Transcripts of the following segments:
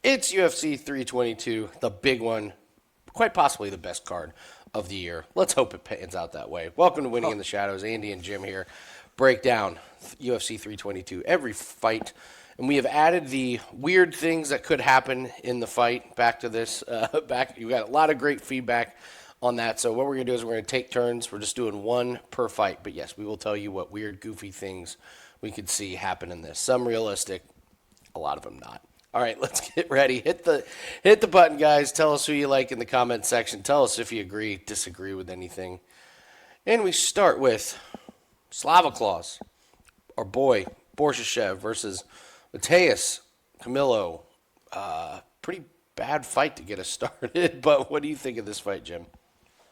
It's UFC 322, the big one, quite possibly the best card of the year. Let's hope it pans out that way. Welcome to Winning in the Shadows. Andy and Jim here. Break down UFC 322, every fight. And we have added the weird things that could happen in the fight back to this. You got a lot of great feedback on that. So what we're going to do is we're going to take turns. We're just doing one per fight. But yes, we will tell you what weird, goofy things we could see happen in this. Some realistic, a lot of them not. All right, let's get ready. Hit the button, guys. Tell us who you like in the comment section. Tell us if you agree, disagree with anything. And we start with Slava Claus, our boy, Borshchev versus Mateus Camilo. Pretty bad fight to get us started, but what do you think of this fight, Jim?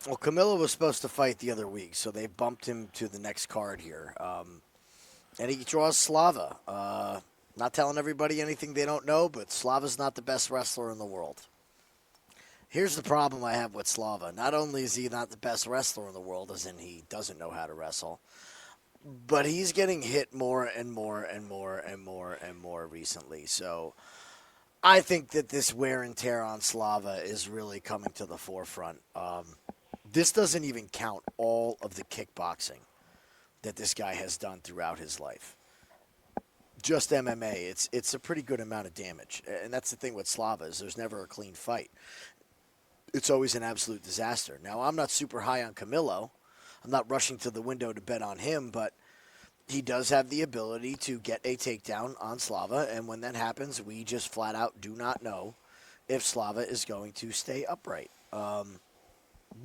Well, Camilo was supposed to fight the other week, so they bumped him to the next card here. And he draws Slava. Not telling everybody anything they don't know, but Slava's not the best wrestler in the world. Here's the problem I have with Slava. Not only is he not the best wrestler in the world, as in he doesn't know how to wrestle, but he's getting hit more and more and more and more and more recently. So I think that this wear and tear on Slava is really coming to the forefront. This doesn't even count all of the kickboxing that this guy has done throughout his life. Just MMA, it's a pretty good amount of damage. And that's the thing with Slava is there's never a clean fight. It's always an absolute disaster. Now, I'm not super high on Camilo. I'm not rushing to the window to bet on him, but he does have the ability to get a takedown on Slava, and when that happens, we just flat out do not know if Slava is going to stay upright.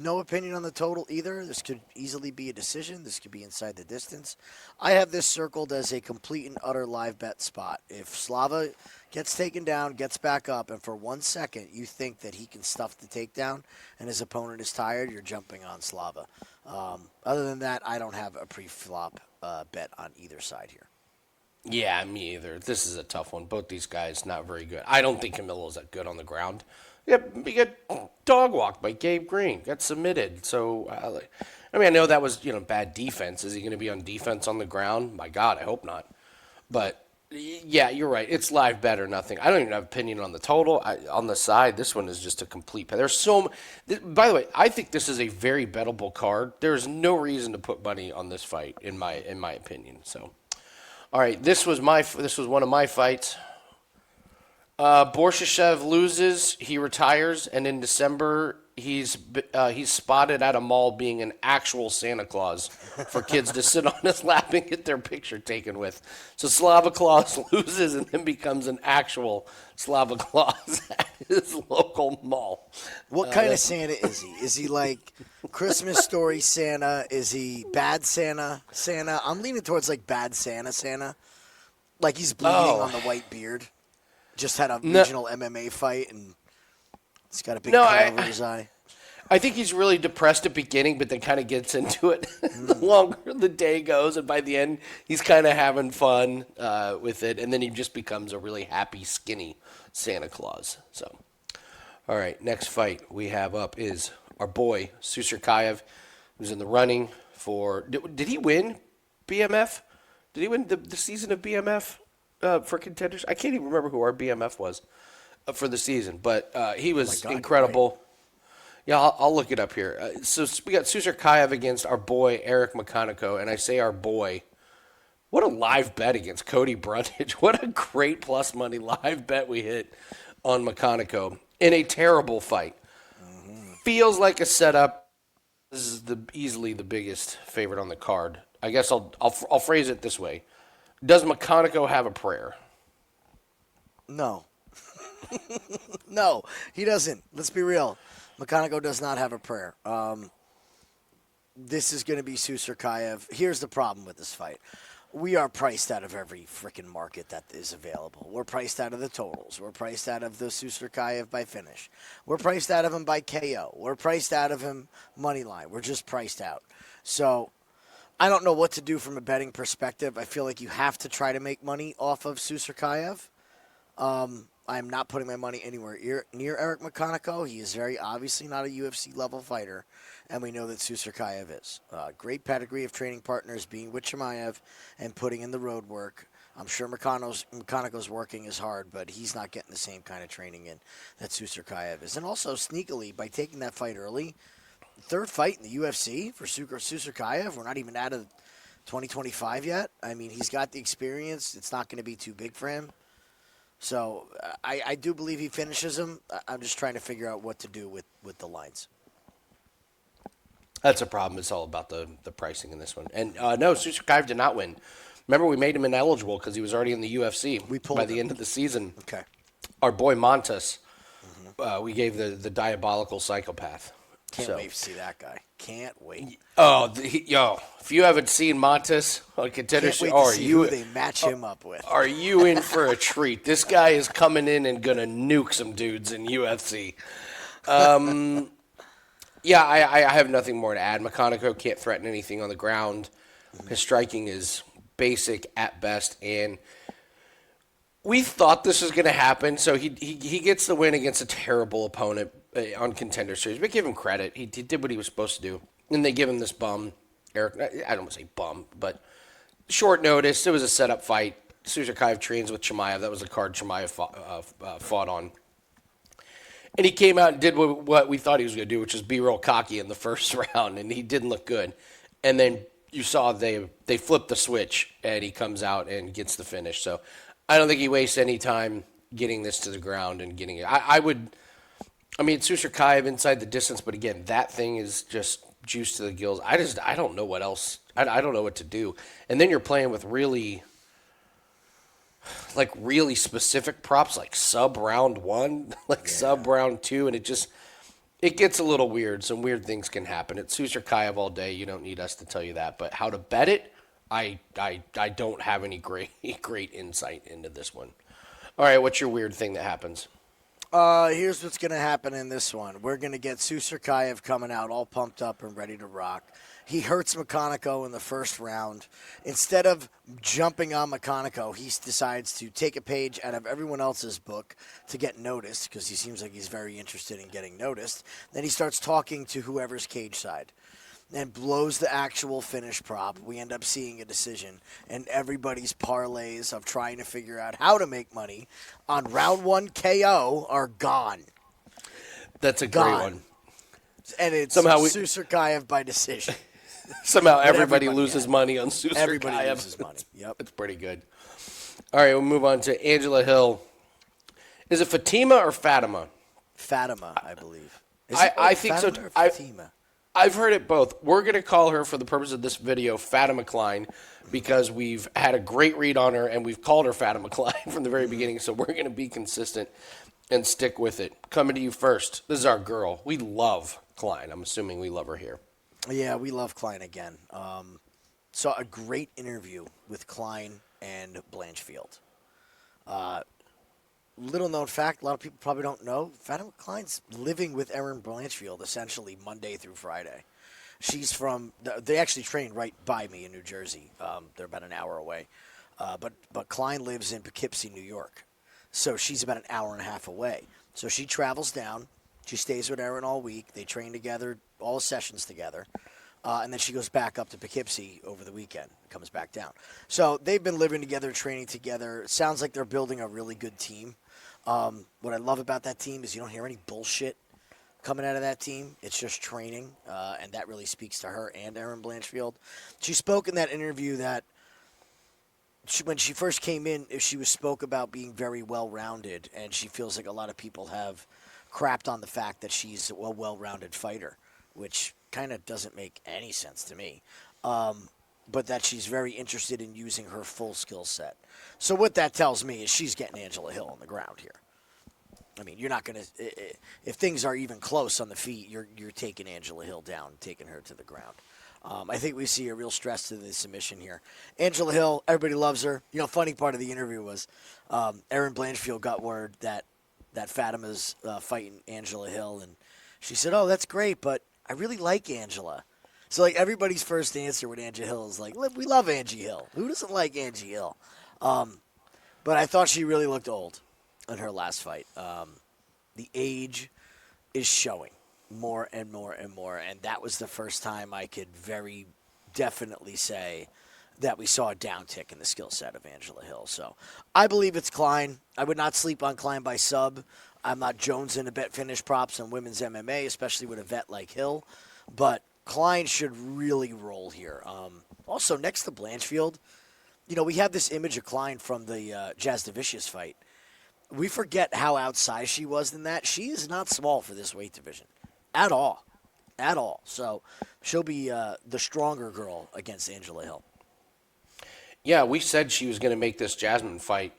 No opinion on the total either. This could easily be a decision. This could be inside the distance. I have this circled as a complete and utter live bet spot. If Slava gets taken down, gets back up, and for 1 second you think that he can stuff the takedown and his opponent is tired, you're jumping on Slava. Other than that, I don't have a pre-flop bet on either side here. Yeah, me either. This is a tough one. Both these guys not very good. I don't think Camilo's that good on the ground. He got dog walked by Gabe Green. Got submitted. So, I know that was bad defense. Is he going to be on defense on the ground? My God, I hope not. But yeah, you're right. It's live bet or nothing. I don't even have an opinion on the total. On the side, this one is just a complete. There's by the way, I think this is a very bettable card. There's no reason to put money on this fight in my opinion. So, all right, this was one of my fights. Borshchev loses, he retires, and in December he's spotted at a mall being an actual Santa Claus for kids to sit on his lap and get their picture taken with. So Slava Claus loses and then becomes an actual Slava Claus at his local mall. What kind of Santa is he? Is he like Christmas Story Santa? Is he bad Santa? I'm leaning towards like bad Santa. Like he's bleeding on the white beard. Just had a regional MMA fight, and he's got a big cut over his eye. I think he's really depressed at the beginning, but then kind of gets into it the longer the day goes, and by the end, he's kind of having fun with it, and then he just becomes a really happy, skinny Santa Claus. So, all right, next fight we have up is our boy, Susurkaev, who's in the running for... Did he win BMF? Did he win the season of BMF? For contenders, I can't even remember who our BMF was for the season, but he was incredible. Right. Yeah, I'll look it up here. So we got Susurkaev against our boy Eric McConico, and I say our boy. What a live bet against Cody Brundage! What a great plus money live bet we hit on McConico in a terrible fight. Mm-hmm. Feels like a setup. This is easily the biggest favorite on the card. I guess I'll phrase it this way. Does McConico have a prayer? No. No, he doesn't. Let's be real. McConico does not have a prayer. This is going to be Susurkaev. Here's the problem with this fight. We are priced out of every freaking market that is available. We're priced out of the totals. We're priced out of the Susurkaev by finish. We're priced out of him by KO. We're priced out of him money line. We're just priced out. So I don't know what to do from a betting perspective. I feel like you have to try to make money off of Susurkaev. I'm not putting my money anywhere near Eric McConico. He is very obviously not a UFC-level fighter, and we know that Susurkaev is. Great pedigree of training partners, being with Chimaev and putting in the road work. I'm sure McConico's working as hard, but he's not getting the same kind of training in that Susurkaev is. And also, sneakily, by taking that fight early, third fight in the UFC for Susurkaev. We're not even out of 2025 yet. I mean, he's got the experience. It's not going to be too big for him. So I do believe he finishes him. I'm just trying to figure out what to do with the lines. That's a problem. It's all about the pricing in this one. And no, Susurkaev did not win. Remember, we made him ineligible because he was already in the UFC by the end of the season. Okay. Our boy Montes, we gave the diabolical psychopath. Can't wait to see that guy. Can't wait. Oh, if you haven't seen Montes on Contenders, Can't wait to see who they match him up with. Are you in for a treat? This guy is coming in and going to nuke some dudes in UFC. Yeah, I have nothing more to add. McConico can't threaten anything on the ground. His striking is basic at best, and we thought this was going to happen. So he gets the win against a terrible opponent on Contender Series. But give him credit. He did what he was supposed to do. And they give him this bum, Eric. I don't want to say bum, but short notice. It was a setup fight. Susurkaev trains with Chimaev. That was the card Chimaev fought on. And he came out and did what we thought he was going to do, which is be real cocky in the first round, and he didn't look good. And then you saw they flipped the switch, and he comes out and gets the finish. So I don't think he wastes any time getting this to the ground and getting it. I mean, Susurkaev inside the distance, but again, that thing is just juice to the gills. I don't know what else. I don't know what to do. And then you're playing with really specific props, like sub round 1, sub round 2, and it gets a little weird. Some weird things can happen. It's Susurkaev all day. You don't need us to tell you that. But how to bet it, I don't have any great insight into this one. All right, what's your weird thing that happens? Here's what's going to happen in this one. We're going to get Susurkaev coming out all pumped up and ready to rock. He hurts McConico in the first round. Instead of jumping on McConico, he decides to take a page out of everyone else's book to get noticed, because he seems like he's very interested in getting noticed. Then he starts talking to whoever's cage side and blows the actual finish prop. We end up seeing a decision, and everybody's parlays of trying to figure out how to make money on round 1 KO are gone. That's a great one. And it's Susurkaev by decision. Somehow everybody loses money on Susurkaev. Everybody loses money. Yep. That's pretty good. All right, we'll move on to Angela Hill. Is it Fatima or Fatima? Fatima, I believe. I think so. Fatima? I've heard it both. We're going to call her, for the purpose of this video, Fatima Kline, because we've had a great read on her, and we've called her Fatima Kline from the very beginning, so we're going to be consistent and stick with it. Coming to you first, this is our girl. We love Kline. I'm assuming we love her here. Yeah, we love Kline again. Saw a great interview with Kline and Blanchfield. Little known fact, a lot of people probably don't know, Fatima Kline's living with Erin Blanchfield essentially Monday through Friday. She's from, they actually train right by me in New Jersey. They're about an hour away. But Kline lives in Poughkeepsie, New York. So she's about an hour and a half away. So she travels down. She stays with Erin all week. They train together, all sessions together. And then she goes back up to Poughkeepsie over the weekend, comes back down. So they've been living together, training together. It sounds like they're building a really good team. What I love about that team is you don't hear any bullshit coming out of that team. It's just training, and that really speaks to her and Erin Blanchfield. She spoke in that interview that when she first came in, she spoke about being very well-rounded, and she feels like a lot of people have crapped on the fact that she's a well-rounded fighter, which kind of doesn't make any sense to me. But that she's very interested in using her full skill set. So what that tells me is she's getting Angela Hill on the ground here. I mean, you're not going to – if things are even close on the feet, you're taking Angela Hill down, taking her to the ground. I think we see a real stress to the submission here. Angela Hill, everybody loves her. You know, funny part of the interview was Erin Blanchfield got word that Fatima's fighting Angela Hill, and she said, oh, that's great, but I really like Angela. So, like, everybody's first answer with Angie Hill is like, we love Angie Hill. Who doesn't like Angie Hill? But I thought she really looked old in her last fight. The age is showing more and more and more, and that was the first time I could very definitely say that we saw a downtick in the skill set of Angela Hill. So I believe it's Kline. I would not sleep on Kline by sub. I'm not jonesing to bet finish props on women's MMA, especially with a vet like Hill. But Kline should really roll here. Also, next to Blanchfield, we have this image of Kline from the Jasdavicius fight. We forget how outsized she was in that. She is not small for this weight division at all. At all. So she'll be the stronger girl against Angela Hill. Yeah, we said she was going to make this Jasmine fight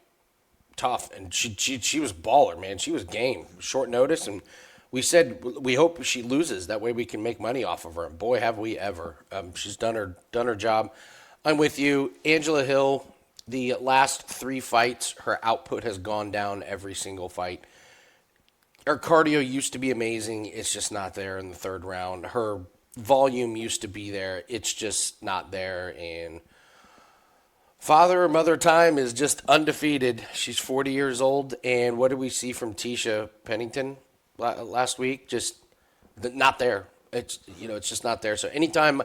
tough, and she was baller, man. She was game, short notice, and we said we hope she loses. That way we can make money off of her. And boy, have we ever! She's done her job. I'm with you, Angela Hill. The last 3 fights, her output has gone down every single fight. Her cardio used to be amazing. It's just not there in the 3rd round. Her volume used to be there. It's just not there, and Father or Mother Time is just undefeated. She's 40 years old, and what did we see from Tisha Pennington last week? Just not there. It's just not there. So anytime,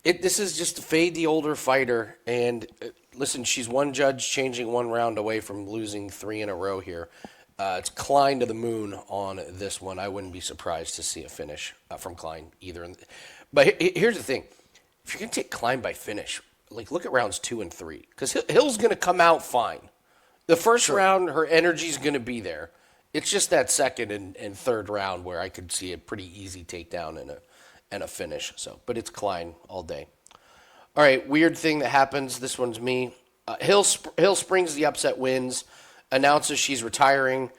this is just to fade the older fighter. And listen, she's one judge changing 1 round away from losing 3 in a row here. It's Kline to the moon on this one. I wouldn't be surprised to see a finish from Kline either. But here's the thing: if you're gonna take Kline by finish, look at rounds 2 and 3, because Hill's going to come out fine. The first round, her energy's going to be there. It's just that 2nd and 3rd round where I could see a pretty easy takedown and a finish. So, but it's Kline all day. All right, weird thing that happens. This one's me. Hill springs the upset wins, announces she's retiring.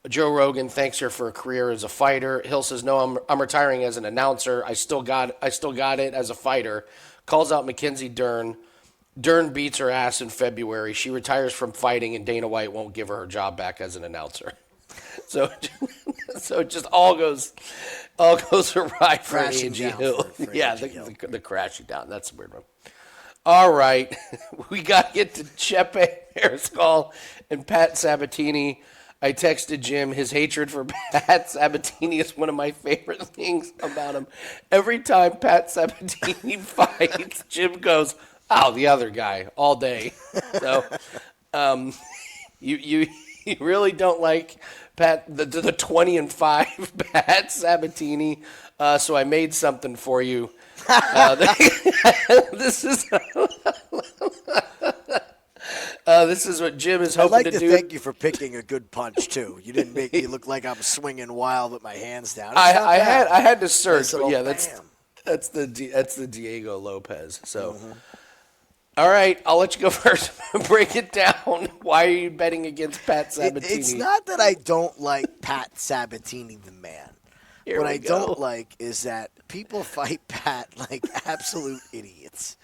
Joe Rogan thanks her for a career as a fighter. Hill says, "No, I'm retiring as an announcer. I still got it as a fighter." Calls out Mackenzie Dern. Dern beats her ass in February. She retires from fighting, and Dana White won't give her job back as an announcer. So it just all goes awry for Angie Hill. For yeah, Angie Hill. The crashing down. That's a weird one. All right, we got to get to Chepe Mariscal and Pat Sabatini. I texted Jim. His hatred for Pat Sabatini is one of my favorite things about him. Every time Pat Sabatini fights, Jim goes, "Oh, the other guy," all day. So, you really don't like Pat, the 20-5 Pat Sabatini. So I made something for you. This is what Jim is hoping to do. I'd like to thank you for picking a good punch too. You didn't make me look like I'm swinging wild with my hands down. I had to search, Nice but yeah, little that's the Diego Lopez. So, all right, I'll let you go first. Break it down. Why are you betting against Pat Sabatini? It's not that I don't like Pat Sabatini, the man. Here what we I go. don't like is that people fight Pat like absolute idiots.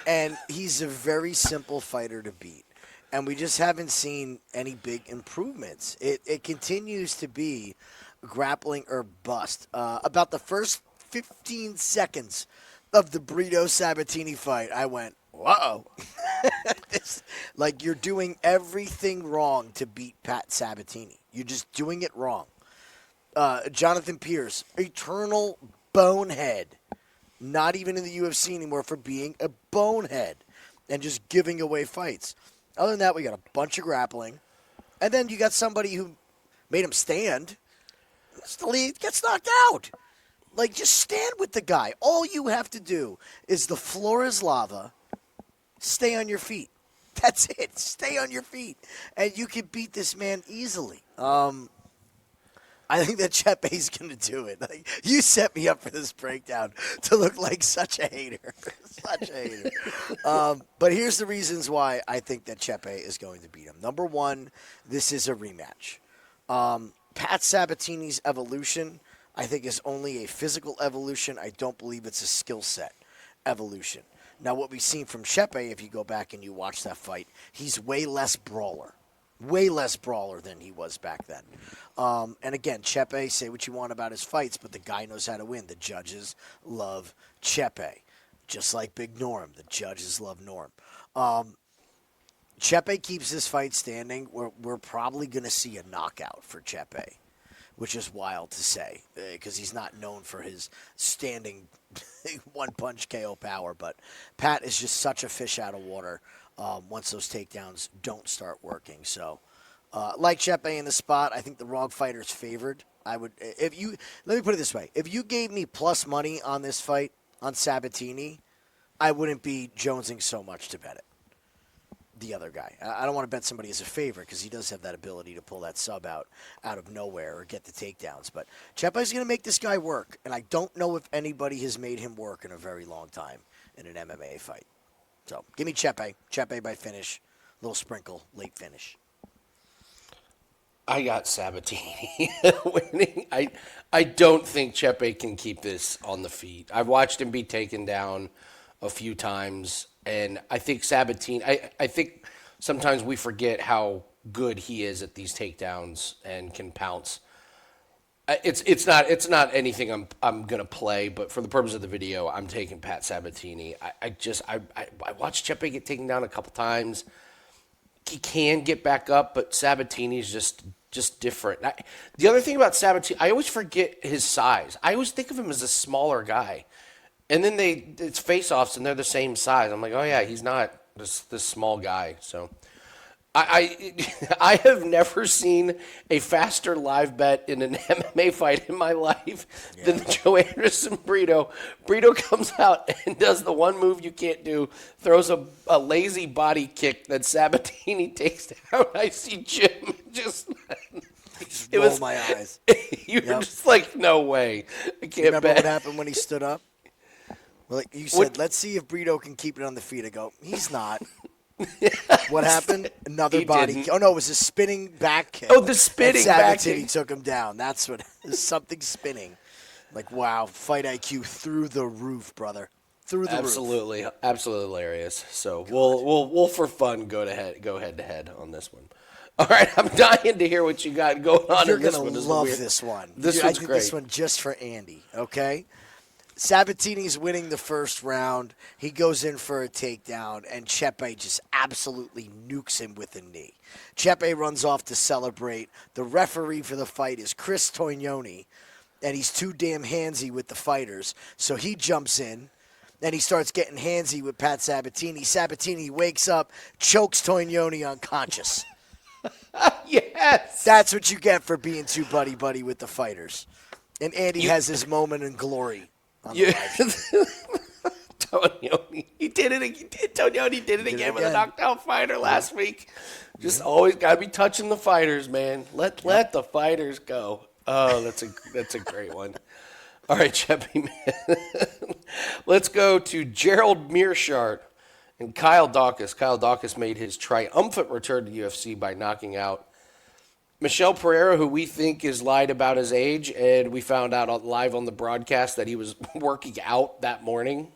And he's a very simple fighter to beat. And we just haven't seen any big improvements. It continues to be grappling or bust. About the first 15 seconds of the Brito Sabatini fight, I went, whoa. Like, you're doing everything wrong to beat Pat Sabatini. You're just doing it wrong. Jonathan Pierce, eternal bonehead. Not even in the UFC anymore for being a bonehead and just giving away fights. Other than that, we got a bunch of grappling. And then you got somebody who made him stand. Still, he gets knocked out. Like, just stand with the guy. All you have to do is the floor is lava. Stay on your feet. That's it. Stay on your feet. And you can beat this man easily. I think that Chepe's going to do it. Like, you set me up for this breakdown to look like such a hater. Such a hater. But here's the reasons why I think that Chepe is going to beat him. Number one, this is a rematch. Pat Sabatini's evolution, I think, is only a physical evolution. I don't believe it's a skill set evolution. Now, what we've seen from Chepe, if you go back and you watch that fight, he's way less brawler. Way less brawler than he was back then. And again, Chepe, say what you want about his fights, but the guy knows how to win. The judges love Chepe. Just like Big Norm, the judges love Norm. Chepe keeps this fight standing. We're probably going to see a knockout for Chepe, which is wild to say because he's not known for his standing one-punch KO power. But Pat is just such a fish out of water once those takedowns don't start working. So, like Chepe in the spot, I think the wrong fighter's favored. Let me put it this way: if you gave me plus money on this fight on Sabatini, I wouldn't be jonesing so much to bet it. The other guy, I don't want to bet somebody as a favorite because he does have that ability to pull that sub out of nowhere or get the takedowns. But Chepe's going to make this guy work, and I don't know if anybody has made him work in a very long time in an MMA fight. So give me Chepe by finish, little sprinkle, late finish. I got Sabatini winning. I don't think Chepe can keep this on the feet. I've watched him be taken down a few times, and I think Sabatini. I think sometimes we forget how good he is at these takedowns and can pounce. It's not anything I'm gonna play, but for the purpose of the video, I'm taking Pat Sabatini. I watched Chepe get taken down a couple times. He can get back up, but Sabatini's just different. The other thing about Sabatini, I always forget his size. I always think of him as a smaller guy. And then it's face-offs, and they're the same size. I'm like, oh, yeah, he's not this small guy. So I have never seen a faster live bet in an MMA fight in my life than the Joe Anderson Brito. Brito comes out and does the one move you can't do, throws a lazy body kick that Sabatini takes down. I see Jim just roll my eyes. You were just like, no way. I can't Remember bet. what happened when he stood up? Well, like you said, let's see if Brito can keep it on the feet. I go, he's not. What happened? Another body. Didn't. Oh no, it was a spinning back kick. Oh, the spinning back Sabatini kick. took him down. That's what something spinning. Like wow, fight IQ through the roof, brother. Through the roof. Absolutely hilarious. So we'll for fun go head to head on this one. All right, I'm dying to hear what you got going on in this one. You're gonna love this one. This one's great. This one just for Andy. Okay. Sabatini's winning the first round. He goes in for a takedown, and Chepe just absolutely nukes him with a knee. Chepe runs off to celebrate. The referee for the fight is Chris Tognoni, and he's too damn handsy with the fighters. So he jumps in, and he starts getting handsy with Pat Sabatini. Sabatini wakes up, chokes Tognoni unconscious. Yes! That's what you get for being too buddy-buddy with the fighters. And Andy has his moment in glory. Yeah. Tognoni. He did it. Tognoni did it again with a knockdown fighter last week. Just always got to be touching the fighters, man. Let the fighters go. Oh, that's a great one. All right, Chepe, man. Let's go to Gerald Meerschaert and Kyle Daukaus. Kyle Daukaus made his triumphant return to UFC by knocking out Michel Pereira, who we think is lied about his age, and we found out live on the broadcast that he was working out that morning.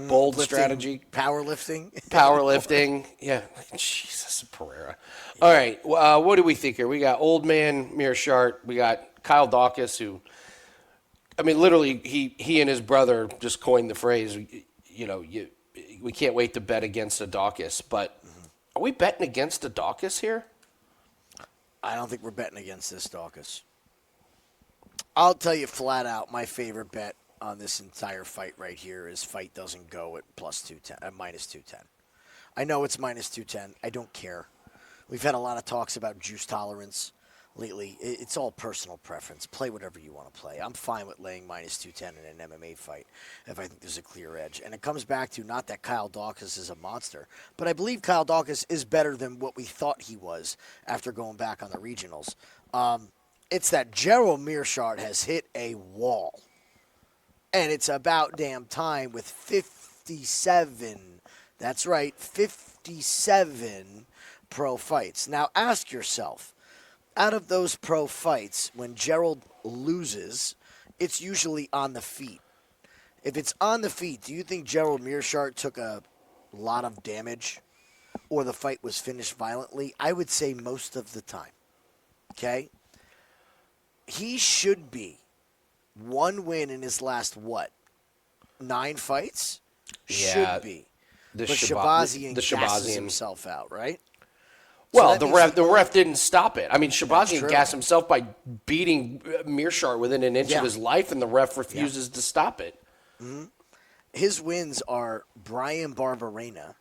Bold strategy. Powerlifting. Yeah. Jesus, Pereira. All right. What do we think here? We got old man Meerschaert. We got Kyle Daukaus, who, I mean, literally, he and his brother just coined the phrase, we can't wait to bet against a Daukaus. But are we betting against a Daukaus here? I don't think we're betting against this Daukaus. I'll tell you flat out, my favorite bet on this entire fight right here is fight doesn't go at minus 210. I know it's minus 210. I don't care. We've had a lot of talks about juice tolerance lately. It's all personal preference. Play whatever you want to play. I'm fine with laying minus 210 in an MMA fight if I think there's a clear edge. And it comes back to not that Kyle Daukaus is a monster, but I believe Kyle Daukaus is better than what we thought he was after going back on the regionals. It's that Gerald Meerschaert has hit a wall. And it's about damn time with 57. That's right, 57 pro fights. Now ask yourself, out of those pro fights, when Gerald loses, it's usually on the feet. If it's on the feet, do you think Gerald Meerschaert took a lot of damage or the fight was finished violently? I would say most of the time. Okay? He should be one win in his last, 9 fights? Yeah, should be. But Shabazian gasses himself out, right? Well, the ref didn't stop it. I mean, True. Shabazian gassed himself by beating Meerschaert within an inch of his life, and the ref refuses to stop it. His wins are Brian Barberena,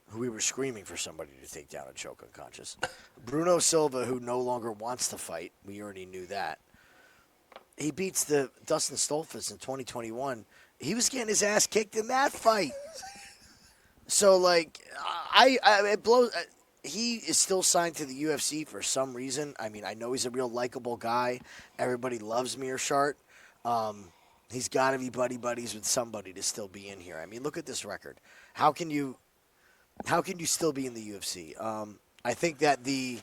who we were screaming for somebody to take down and choke unconscious. Bruno Silva, who no longer wants to fight. We already knew that. He beats the Dustin Stolfus in 2021. He was getting his ass kicked in that fight. So, like, it blows. He is still signed to the UFC for some reason. I mean, I know he's a real likable guy. Everybody loves Meerschaert. He's got to be buddies with somebody to still be in here. I mean, look at this record. How can you still be in the UFC? I think that the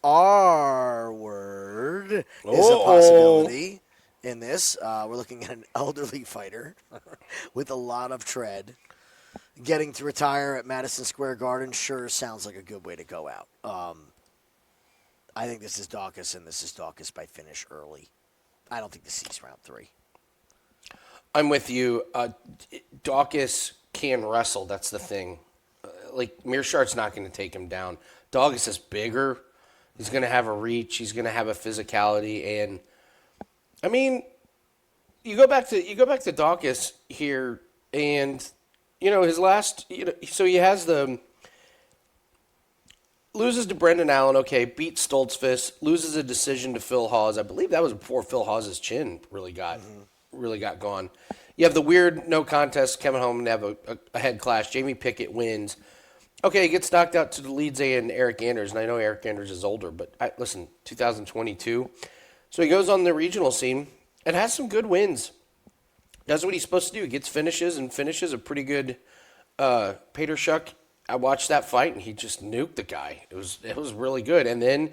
R word is a possibility in this. We're looking at an elderly fighter with a lot of tread. Getting to retire at Madison Square Garden sure sounds like a good way to go out. I think this is Daukaus, and this is Daukaus by finish early. I don't think this is round 3. I'm with you. Daukaus can wrestle. That's the thing. Meerschaert's not going to take him down. Daukaus is bigger. He's going to have a reach. He's going to have a physicality, and I mean, you go back to Daukaus here, and his last. So he has loses to Brendan Allen. Okay, beats Stoltzfus. Loses a decision to Phil Hawes. I believe that was before Phil Hawes' chin really got gone. You have the weird no contest coming home and have a head clash. Jamie Pickett wins. Okay, he gets knocked out to the Leadze and Eric Anders, and I know Eric Anders is older, but listen, 2022. So he goes on the regional scene and has some good wins. Does what he's supposed to do. He gets finishes a pretty good Peter Shuck. I watched that fight, and he just nuked the guy. It was really good. And then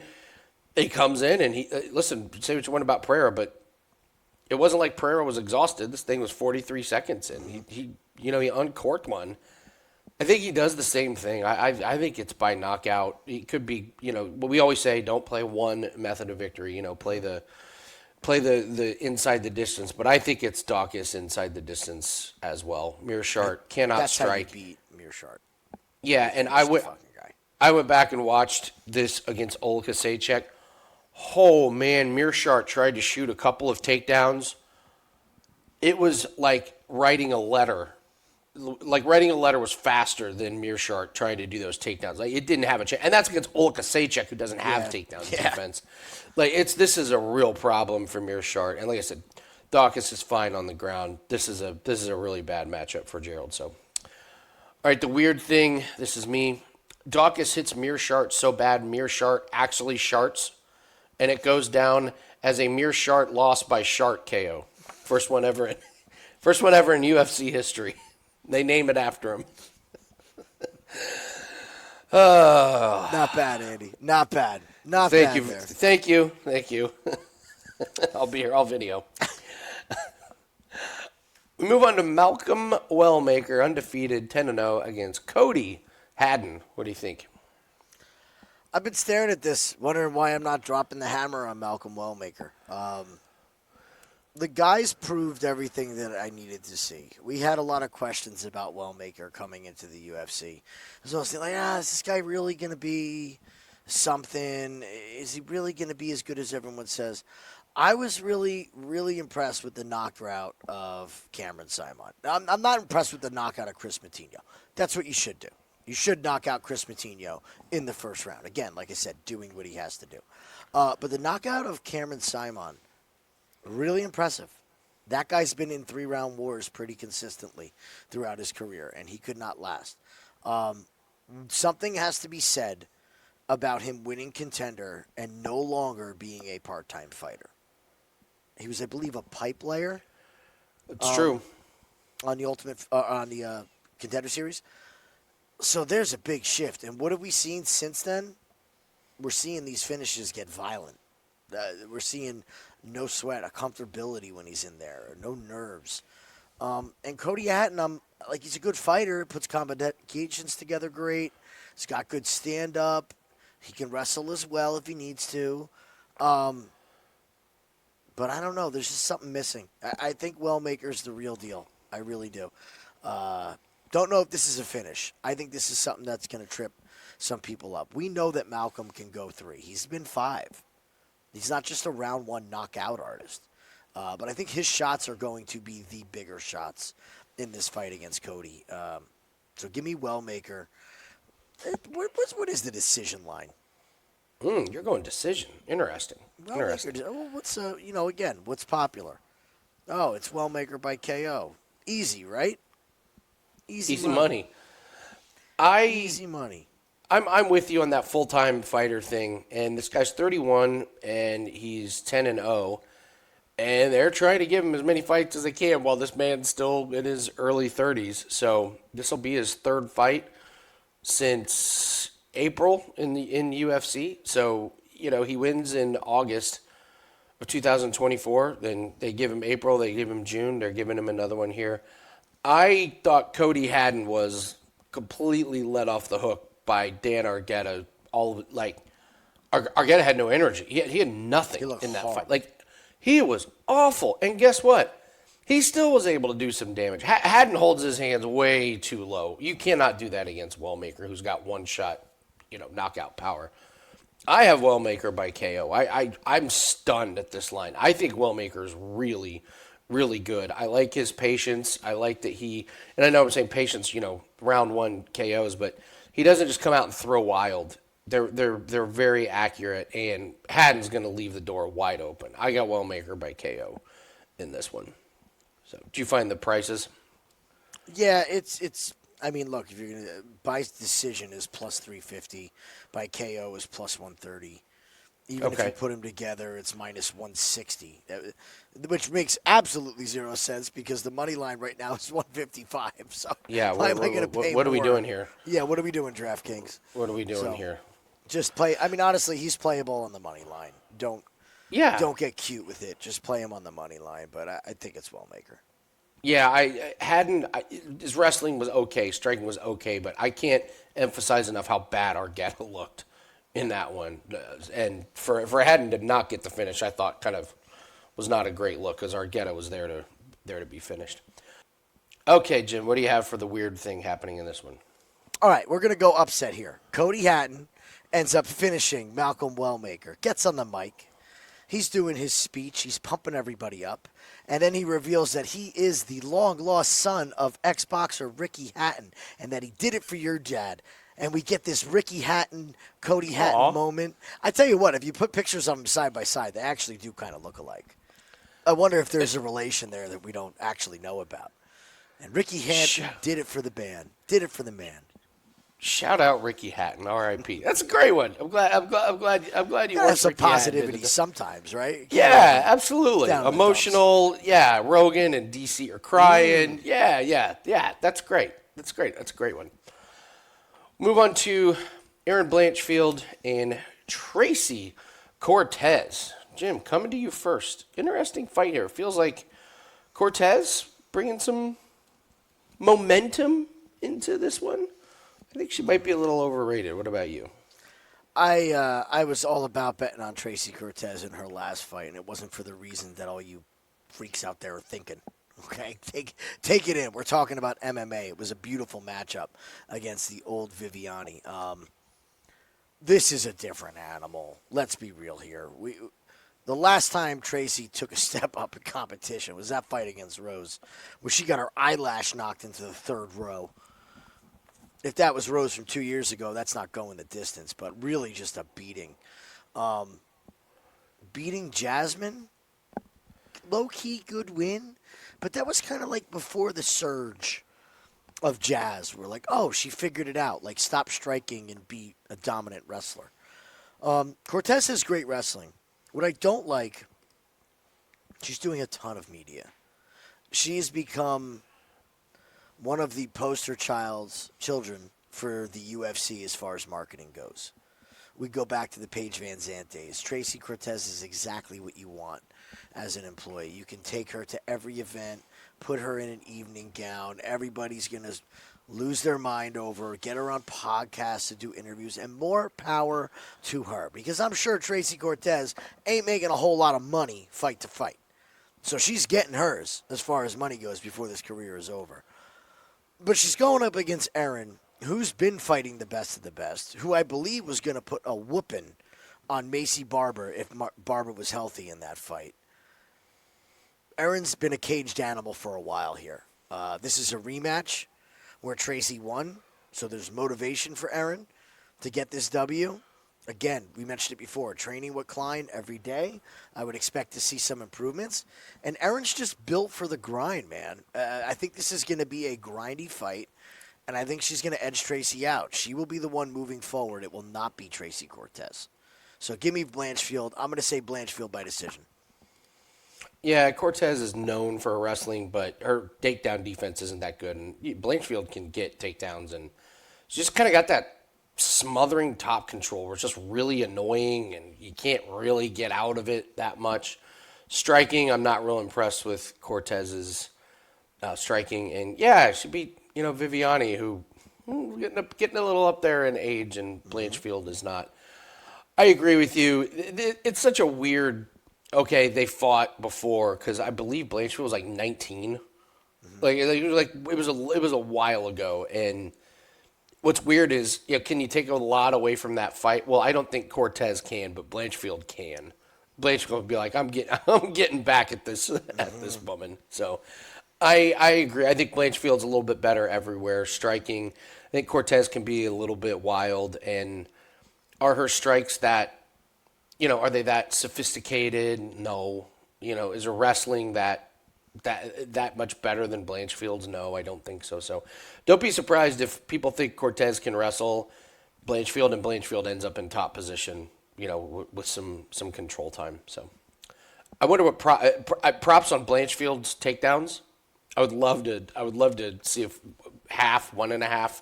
he comes in, and say what you want about Pereira, but it wasn't like Pereira was exhausted. This thing was 43 seconds in. He uncorked one. I think he does the same thing. I think it's by knockout. It could be, we always say don't play one method of victory. Play the inside the distance. But I think it's Daukaus inside the distance as well. Meerschaert cannot strike. That's how you beat Meerschaert. Yeah, and I went back and watched this against Oleg Kasachek. Oh, man, Meerschaert tried to shoot a couple of takedowns. It was like writing a letter. Like writing a letter was faster than Meerschaert trying to do those takedowns. Like it didn't have a chance, and that's against Oleg Kasachek, who doesn't have takedowns defense. This is a real problem for Meerschaert, and like I said, Daukaus is fine on the ground. This is a really bad matchup for Gerald. So, all right, the weird thing. This is me. Daukaus hits Meerschaert so bad, Meerschaert actually sharts, and it goes down as a Meerschaert loss by Shart KO. First one ever in UFC history. They name it after him. Not bad, Andy. Not bad. Thank you. I'll be here. I'll video. We move on to Malcolm Wellmaker, undefeated, 10-0 against Cody Haddon. What do you think? I've been staring at this, wondering why I'm not dropping the hammer on Malcolm Wellmaker. The guys proved everything that I needed to see. We had a lot of questions about Wellmaker coming into the UFC. So I was like, is this guy really going to be something? Is he really going to be as good as everyone says? I was really, really impressed with the knockout of Cameron Simon. I'm not impressed with the knockout of Chris Matinho. That's what you should do. You should knock out Chris Matinho in the first round. Again, like I said, doing what he has to do. But the knockout of Cameron Simon, really impressive. That guy's been in 3-round wars pretty consistently throughout his career, and he could not last. Something has to be said about him winning Contender and no longer being a part-time fighter. He was, I believe, a pipe layer. It's true. On the Contender Series. So there's a big shift. And what have we seen since then? We're seeing these finishes get violent. We're seeing no sweat, a comfortability when he's in there, no nerves. And Cody Haddon, he's a good fighter, puts combinations together great. He's got good stand-up. He can wrestle as well if he needs to. But I don't know. There's just something missing. I think Wellmaker's the real deal. I really do. Don't know if this is a finish. I think this is something that's going to trip some people up. We know that Malcolm can go 3. He's been 5. He's not just a round 1 knockout artist. But I think his shots are going to be the bigger shots in this fight against Cody. So give me Wellmaker. What is the decision line? You're going decision. Interesting. Interesting. What's again, what's popular? Oh, it's Wellmaker by KO. Easy, right? Easy money. Easy money. I'm with you on that full-time fighter thing. And this guy's 31 and he's 10-0. And they're trying to give him as many fights as they can while this man's still in his early 30s. So this will be his 3rd fight since April in UFC. So, he wins in August of 2024. Then they give him April, they give him June. They're giving him another one here. I thought Cody Haddon was completely let off the hook by Dan Argueta. Argueta had no energy. He had nothing in that fight. He was awful. And guess what? He still was able to do some damage. Haddon holds his hands way too low. You cannot do that against Wellmaker, who's got one shot, knockout power. I have Wellmaker by KO. I'm stunned at this line. I think Wellmaker is really, really good. I like his patience. I like that and I know I'm saying patience, round 1 KOs, but he doesn't just come out and throw wild. They're very accurate, and Haddon's going to leave the door wide open. I got Wellmaker by KO in this one. So, do you find the prices? Yeah, it's. I mean, look, if you're going to by decision is plus 350, by KO is plus 130. Even if you put them together, it's minus 160, which makes absolutely zero sense because the money line right now is 155. So yeah, why am I going to pay what more? are we doing here? Yeah, what are we doing, DraftKings? What are we doing here? Just play. I mean, honestly, he's playable on the money line. Don't get cute with it. Just play him on the money line. But I think it's Wellmaker. Yeah, his wrestling was okay, striking was okay, but I can't emphasize enough how bad Argueta looked in that one. And for Haddon to not get the finish, I thought kind of was not a great look because Argueta was there to be finished. Okay, Jim, what do you have for the weird thing happening in this one? All right, we're going to go upset here. Cody Haddon ends up finishing Malcolm Wellmaker. Gets on the mic. He's doing his speech. He's pumping everybody up. And then he reveals that he is the long-lost son of ex-boxer Ricky Hatton and that he did it for your dad. And we get this Ricky Hatton, Cody Hatton moment. I tell you what, if you put pictures of them side by side, they actually do kind of look alike. I wonder if there's a relation there that we don't actually know about. And Ricky Hatton did it for the band. Did it for the man. Shout out Ricky Hatton, R.I.P. That's a great one. I'm glad you have some positivity sometimes, right? Yeah, absolutely. Emotional. Yeah, Rogan and DC are crying. Yeah. That's great. That's a great one. Move on to Aaron Blanchfield and Tracy Cortez. Jim, coming to you first. Interesting fight here. Feels like Cortez bringing some momentum into this one. I think she might be a little overrated. What about you? I was all about betting on Tracy Cortez in her last fight, and it wasn't for the reason that all you freaks out there are thinking. Okay, take it in. We're talking about MMA. It was a beautiful matchup against the old Viviani. This is a different animal. Let's be real here. The last time Tracy took a step up in competition was that fight against Rose, where she got her eyelash knocked into the third row. If that was Rose from 2 years ago, that's not going the distance, but really just a beating. Beating Jasmine, low-key good win, but that was kind of like before the surge of Jazz. We're like, oh, she figured it out. Like, stop striking and be a dominant wrestler. Cortez has great wrestling. What I don't like, she's doing a ton of media. She's become one of the poster children for the UFC as far as marketing goes. We go back to the Paige Van Zandt days. Tracy Cortez is exactly what you want as an employee. You can take her to every event, put her in an evening gown. Everybody's going to lose their mind over her, get her on podcasts to do interviews, and more power to her. Because I'm sure Tracy Cortez ain't making a whole lot of money fight to fight. So she's getting hers as far as money goes before this career is over. But she's going up against Erin, who's been fighting the best of the best, who I believe was going to put a whooping on Macy Barber if Barber was healthy in that fight. Aaron's been a caged animal for a while here. This is a rematch where Tracy won, so there's motivation for Aaron to get this W. Again, we mentioned it before, training with Kline every day. I would expect to see some improvements. And Aaron's just built for the grind, man. I think this is going to be a grindy fight, and I think she's going to edge Tracy out. She will be the one moving forward. It will not be Tracy Cortez. So give me Blanchfield. I'm going to say Blanchfield by decision. Yeah, Cortez is known for her wrestling, but her takedown defense isn't that good. And Blanchfield can get takedowns, and she just kind of got that smothering top control where it's just really annoying, and you can't really get out of it that much. Striking, I'm not real impressed with Cortez's striking. And, yeah, she beat, Viviani, who getting a little up there in age, and Blanchfield is not. I agree with you. It's such a weird... Okay, they fought before because I believe Blanchfield was like 19. It was a while ago. And what's weird is, can you take a lot away from that fight? Well, I don't think Cortez can, but Blanchfield can. Blanchfield would be like, I'm getting back at this woman. So I agree. I think Blanchfield's a little bit better everywhere. Striking, I think Cortez can be a little bit wild. And are her strikes that? Are they that sophisticated? No. Is her wrestling that much better than Blanchfield's? No, I don't think so. So don't be surprised if people think Cortez can wrestle Blanchfield and Blanchfield ends up in top position, with some control time. So I wonder what props on Blanchfield's takedowns. I would love to see if half, 1.5,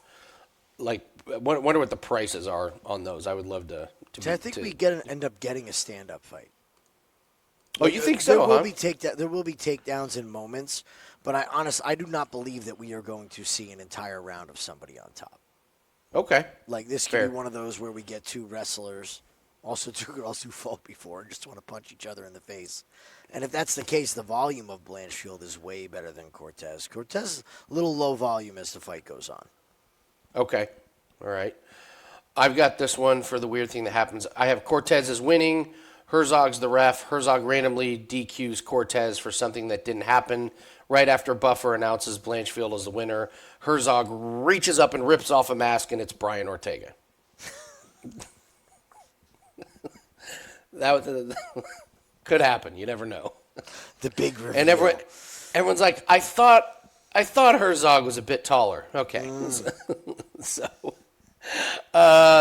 wonder what the prices are on those. I would love to. I think we end up getting a stand-up fight. Oh, you think so? There will be takedowns in moments, but I do not believe that we are going to see an entire round of somebody on top. Okay. This could be one of those where we get two wrestlers, also two girls who fought before, just want to punch each other in the face. And if that's the case, the volume of Blanchfield is way better than Cortez. Cortez is a little low volume as the fight goes on. Okay. All right. I've got this one for the weird thing that happens. I have Cortez is winning. Herzog's the ref. Herzog randomly DQs Cortez for something that didn't happen. Right after Buffer announces Blanchfield as the winner, Herzog reaches up and rips off a mask, and it's Brian Ortega. That could happen. You never know. The big reveal. And everyone's like, I thought Herzog was a bit taller. Okay. So...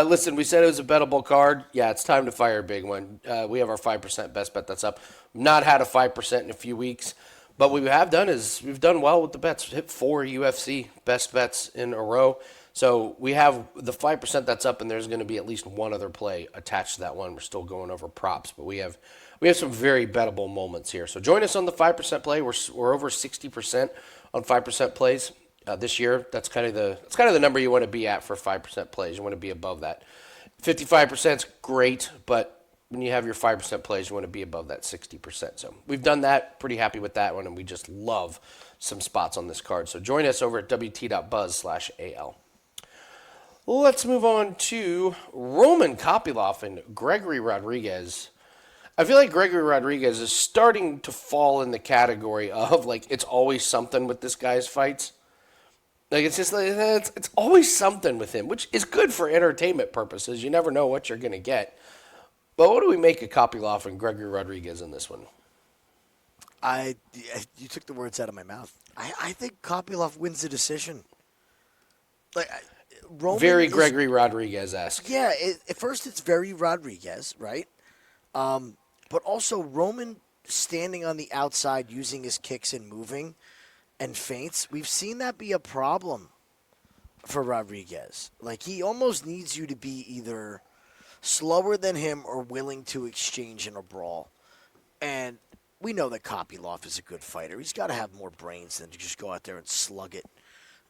listen, we said it was a bettable card. Yeah, it's time to fire a big one. We have our 5% best bet that's up. Not had a 5% in a few weeks, but what we have done is we've done well with the bets. Hit 4 UFC best bets in a row. So we have the 5% that's up, and there's going to be at least one other play attached to that one. We're still going over props, but we have some very bettable moments here. So join us on the 5% play. We're over 60% on 5% plays. This year, that's kind of the number you want to be at for 5% plays. You want to be above that. 55% is great, but when you have your 5% plays, you want to be above that 60%. So we've done that. Pretty happy with that one, and we just love some spots on this card. So join us over at wt.buzz/AL. Let's move on to Roman Kopylov and Gregory Rodrigues. I feel like Gregory Rodrigues is starting to fall in the category of, it's always something with this guy's fights. It's just it's always something with him, which is good for entertainment purposes. You never know what you're going to get. But what do we make of Kopylov and Gregory Rodrigues in this one? You took the words out of my mouth. I think Kopylov wins the decision. Very Gregory Rodrigues-esque. Yeah, at first it's very Rodrigues, right? But also Roman standing on the outside, using his kicks and moving and feints, we've seen that be a problem for Rodrigues. He almost needs you to be either slower than him or willing to exchange in a brawl. And we know that Kopylov is a good fighter. He's got to have more brains than to just go out there and slug it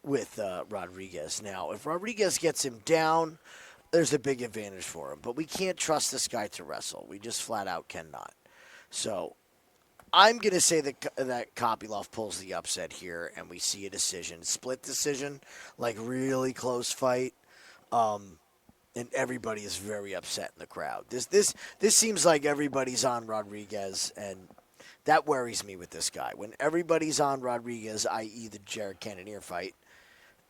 with Rodrigues. Now, if Rodrigues gets him down, there's a big advantage for him. But we can't trust this guy to wrestle. We just flat out cannot. So I'm going to say that Kopylov pulls the upset here, and we see a decision. Split decision, like really close fight. And everybody is very upset in the crowd. This seems like everybody's on Rodrigues, and that worries me with this guy. When everybody's on Rodrigues, i.e. the Jared Cannonier fight,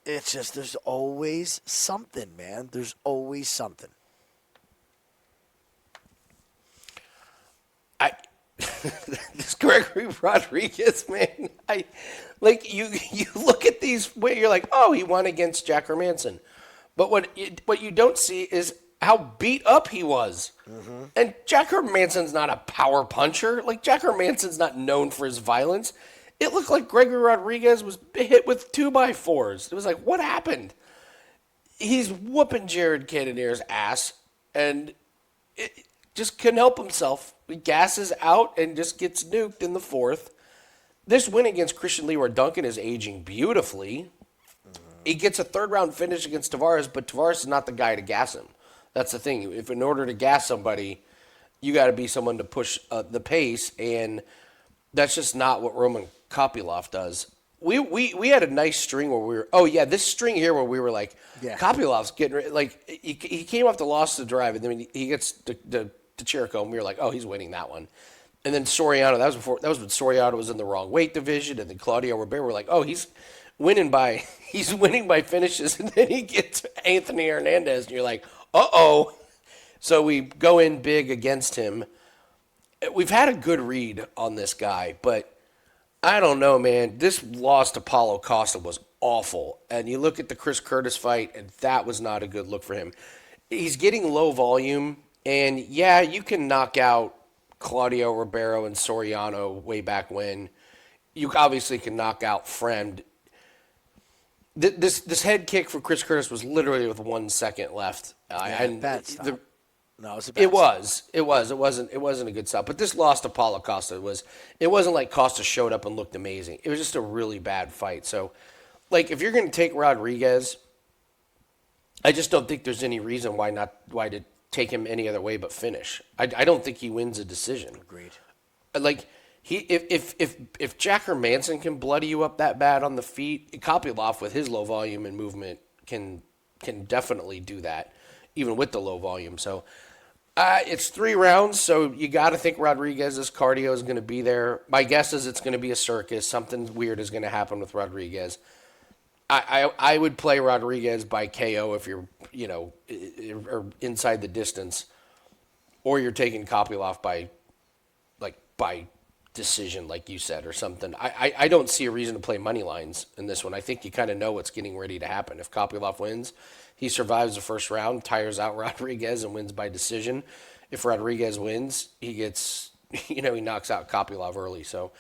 it's just there's always something, man. There's always something. This Gregory Rodrigues, man. You look at these where you're like, oh, he won against Jack Hermanson. But what you don't see is how beat up he was. Mm-hmm. And Jack Hermanson's not a power puncher. Like, Jack Hermanson's not known for his violence. It looked like Gregory Rodrigues was hit with 2x4s. It was like, what happened? He's whooping Jared Cannonier's ass, and it just couldn't help himself. He gasses out and just gets nuked in the fourth. This win against Christian Leroy Duncan is aging beautifully. He gets a third-round finish against Tavares, but Tavares is not the guy to gas him. That's the thing. If in order to gas somebody, you got to be someone to push the pace, and that's just not what Roman Kopylov does. We had a nice string where we were. Oh yeah, this string here where we were like, Kopylov's getting like he came off the loss to drive, and then he gets to Chirico, and we were like, oh, he's winning that one. And then Soriano, that was when Soriano was in the wrong weight division, and then Claudio Ribeiro were like, oh, he's winning by finishes, and then he gets Anthony Hernandez, and you're like, uh-oh. So we go in big against him. We've had a good read on this guy, but I don't know, man. This loss to Paulo Costa was awful. And you look at the Chris Curtis fight, and that was not a good look for him. He's getting low volume, and yeah, you can knock out Claudio Ribeiro and Soriano way back when. You obviously can knock out Fremd. This head kick for Chris Curtis was literally with 1 second left. Bad stop. No, it was a bad stop. It wasn't a good stop. But this loss to Paulo Costa wasn't like Costa showed up and looked amazing. It was just a really bad fight. So, like, if you're going to take Rodrigues, I just don't think there's any reason why to take him any other way but finish. I don't think he wins a decision. Agreed. Like, if Jack Hermanson can bloody you up that bad on the feet, Kopylov with his low volume and movement can definitely do that, even with the low volume. So it's 3 rounds, so you got to think Rodrigues' cardio is going to be there. My guess is it's going to be a circus. Something weird is going to happen with Rodrigues. I would play Rodrigues by KO if you're, or inside the distance, or you're taking Kopylov by decision, like you said, or something. I don't see a reason to play money lines in this one. I think you kind of know what's getting ready to happen. If Kopylov wins, he survives the first round, tires out Rodrigues, and wins by decision. If Rodrigues wins, he gets, he knocks out Kopylov early. So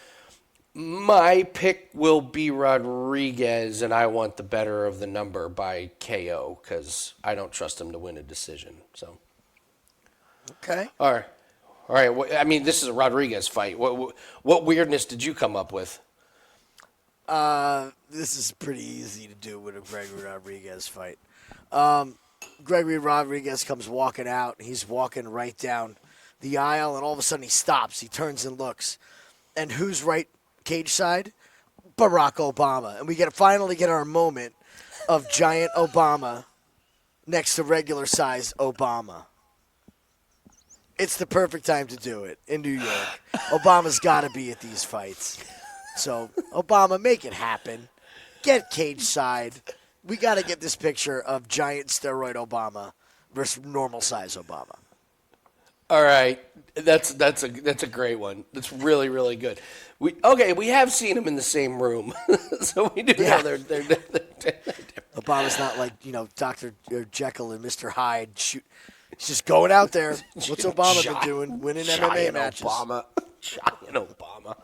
my pick will be Rodrigues, and I want the better of the number by KO because I don't trust him to win a decision. So okay, all right. All right, I mean, this is a Rodrigues fight. What weirdness did you come up with? This is pretty easy to do with a Gregory Rodrigues fight. Gregory Rodrigues comes walking out. He's walking right down the aisle, and all of a sudden he stops. He turns and looks. And who's right cage side? Barack Obama. And we finally get our moment of giant Obama next to regular size Obama. It's the perfect time to do it in New York. Obama's got to be at these fights. So, Obama, make it happen. Get cage side. We got to get this picture of giant steroid Obama versus normal size Obama. All right, that's a great one. That's really, really good. We have seen him in the same room, so we do know they're Obama's not like Dr. Jekyll and Mr. Hyde. He's just going out there. What's Obama been doing? Winning MMA matches. Giant Obama.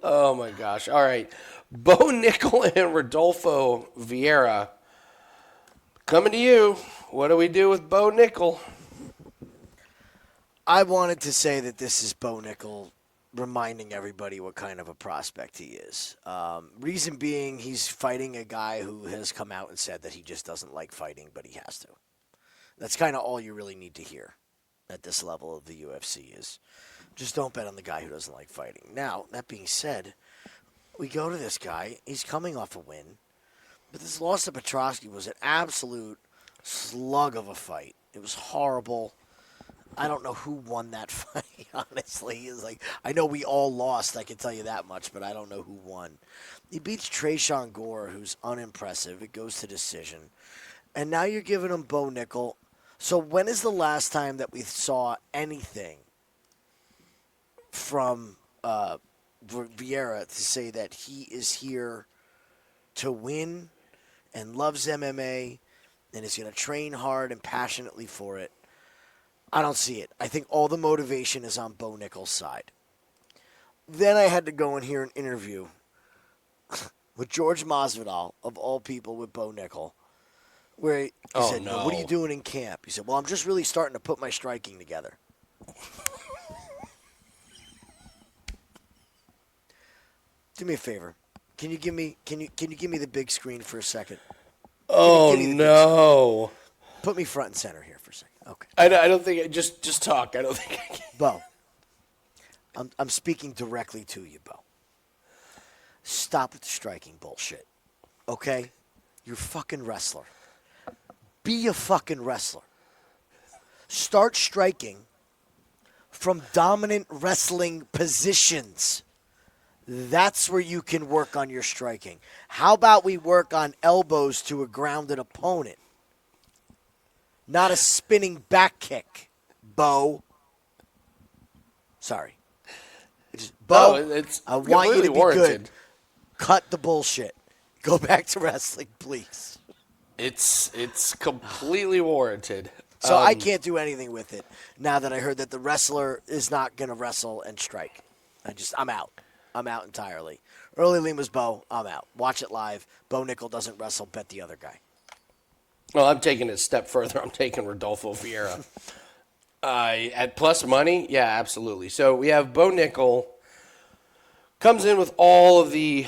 Oh, my gosh. All right. Bo Nickal and Rodolfo Vieira. Coming to you. What do we do with Bo Nickal? I wanted to say that this is Bo Nickal reminding everybody what kind of a prospect he is. Reason being, he's fighting a guy who has come out and said that he just doesn't like fighting, but he has to. That's kind of all you really need to hear. at this level of the UFC is just don't bet on the guy who doesn't like fighting. Now, that being said, we go to this guy. He's coming off a win. But this loss to Petrosky was an absolute slug of a fight. It was horrible. I don't know who won that fight, honestly. It's like, I know we all lost, I can tell you that much, but I don't know who won. He beats Tresean Gore, who's unimpressive. It goes to decision. And now you're giving him Bo Nickal. So when is the last time that we saw anything from Vieira to say that he is here to win and loves MMA and is going to train hard and passionately for it? I don't see it. I think all the motivation is on Bo Nickal's side. Then I had to go and hear an interview with George Masvidal, of all people, with Bo Nickal, where he said, no. "What are you doing in camp?" He said, "Well, I'm just really starting to put my striking together." Do me a favor. Can you give me the big screen for a second? Oh, no. Put me front and center here for a second. Okay. I don't think... Just talk. I don't think I can. Bo, I'm speaking directly to you, Bo. Stop with the striking bullshit. Okay? You're a fucking wrestler. Be a fucking wrestler. Start striking from dominant wrestling positions. That's where you can work on your striking. How about we work on elbows to a grounded opponent? Not a spinning back kick, Bo. Sorry. Bo, I want you to be good. Cut the bullshit. Go back to wrestling, please. It's completely warranted. So I can't do anything with it now that I heard that the wrestler is not going to wrestle and strike. I'm out. I'm out entirely. Early Lima's Bo, I'm out. Watch it live. Bo Nickal doesn't wrestle, bet the other guy. Well, I'm taking it a step further. I'm taking Rodolfo Vieira. At plus money, yeah, absolutely. So we have Bo Nickal comes in with all of the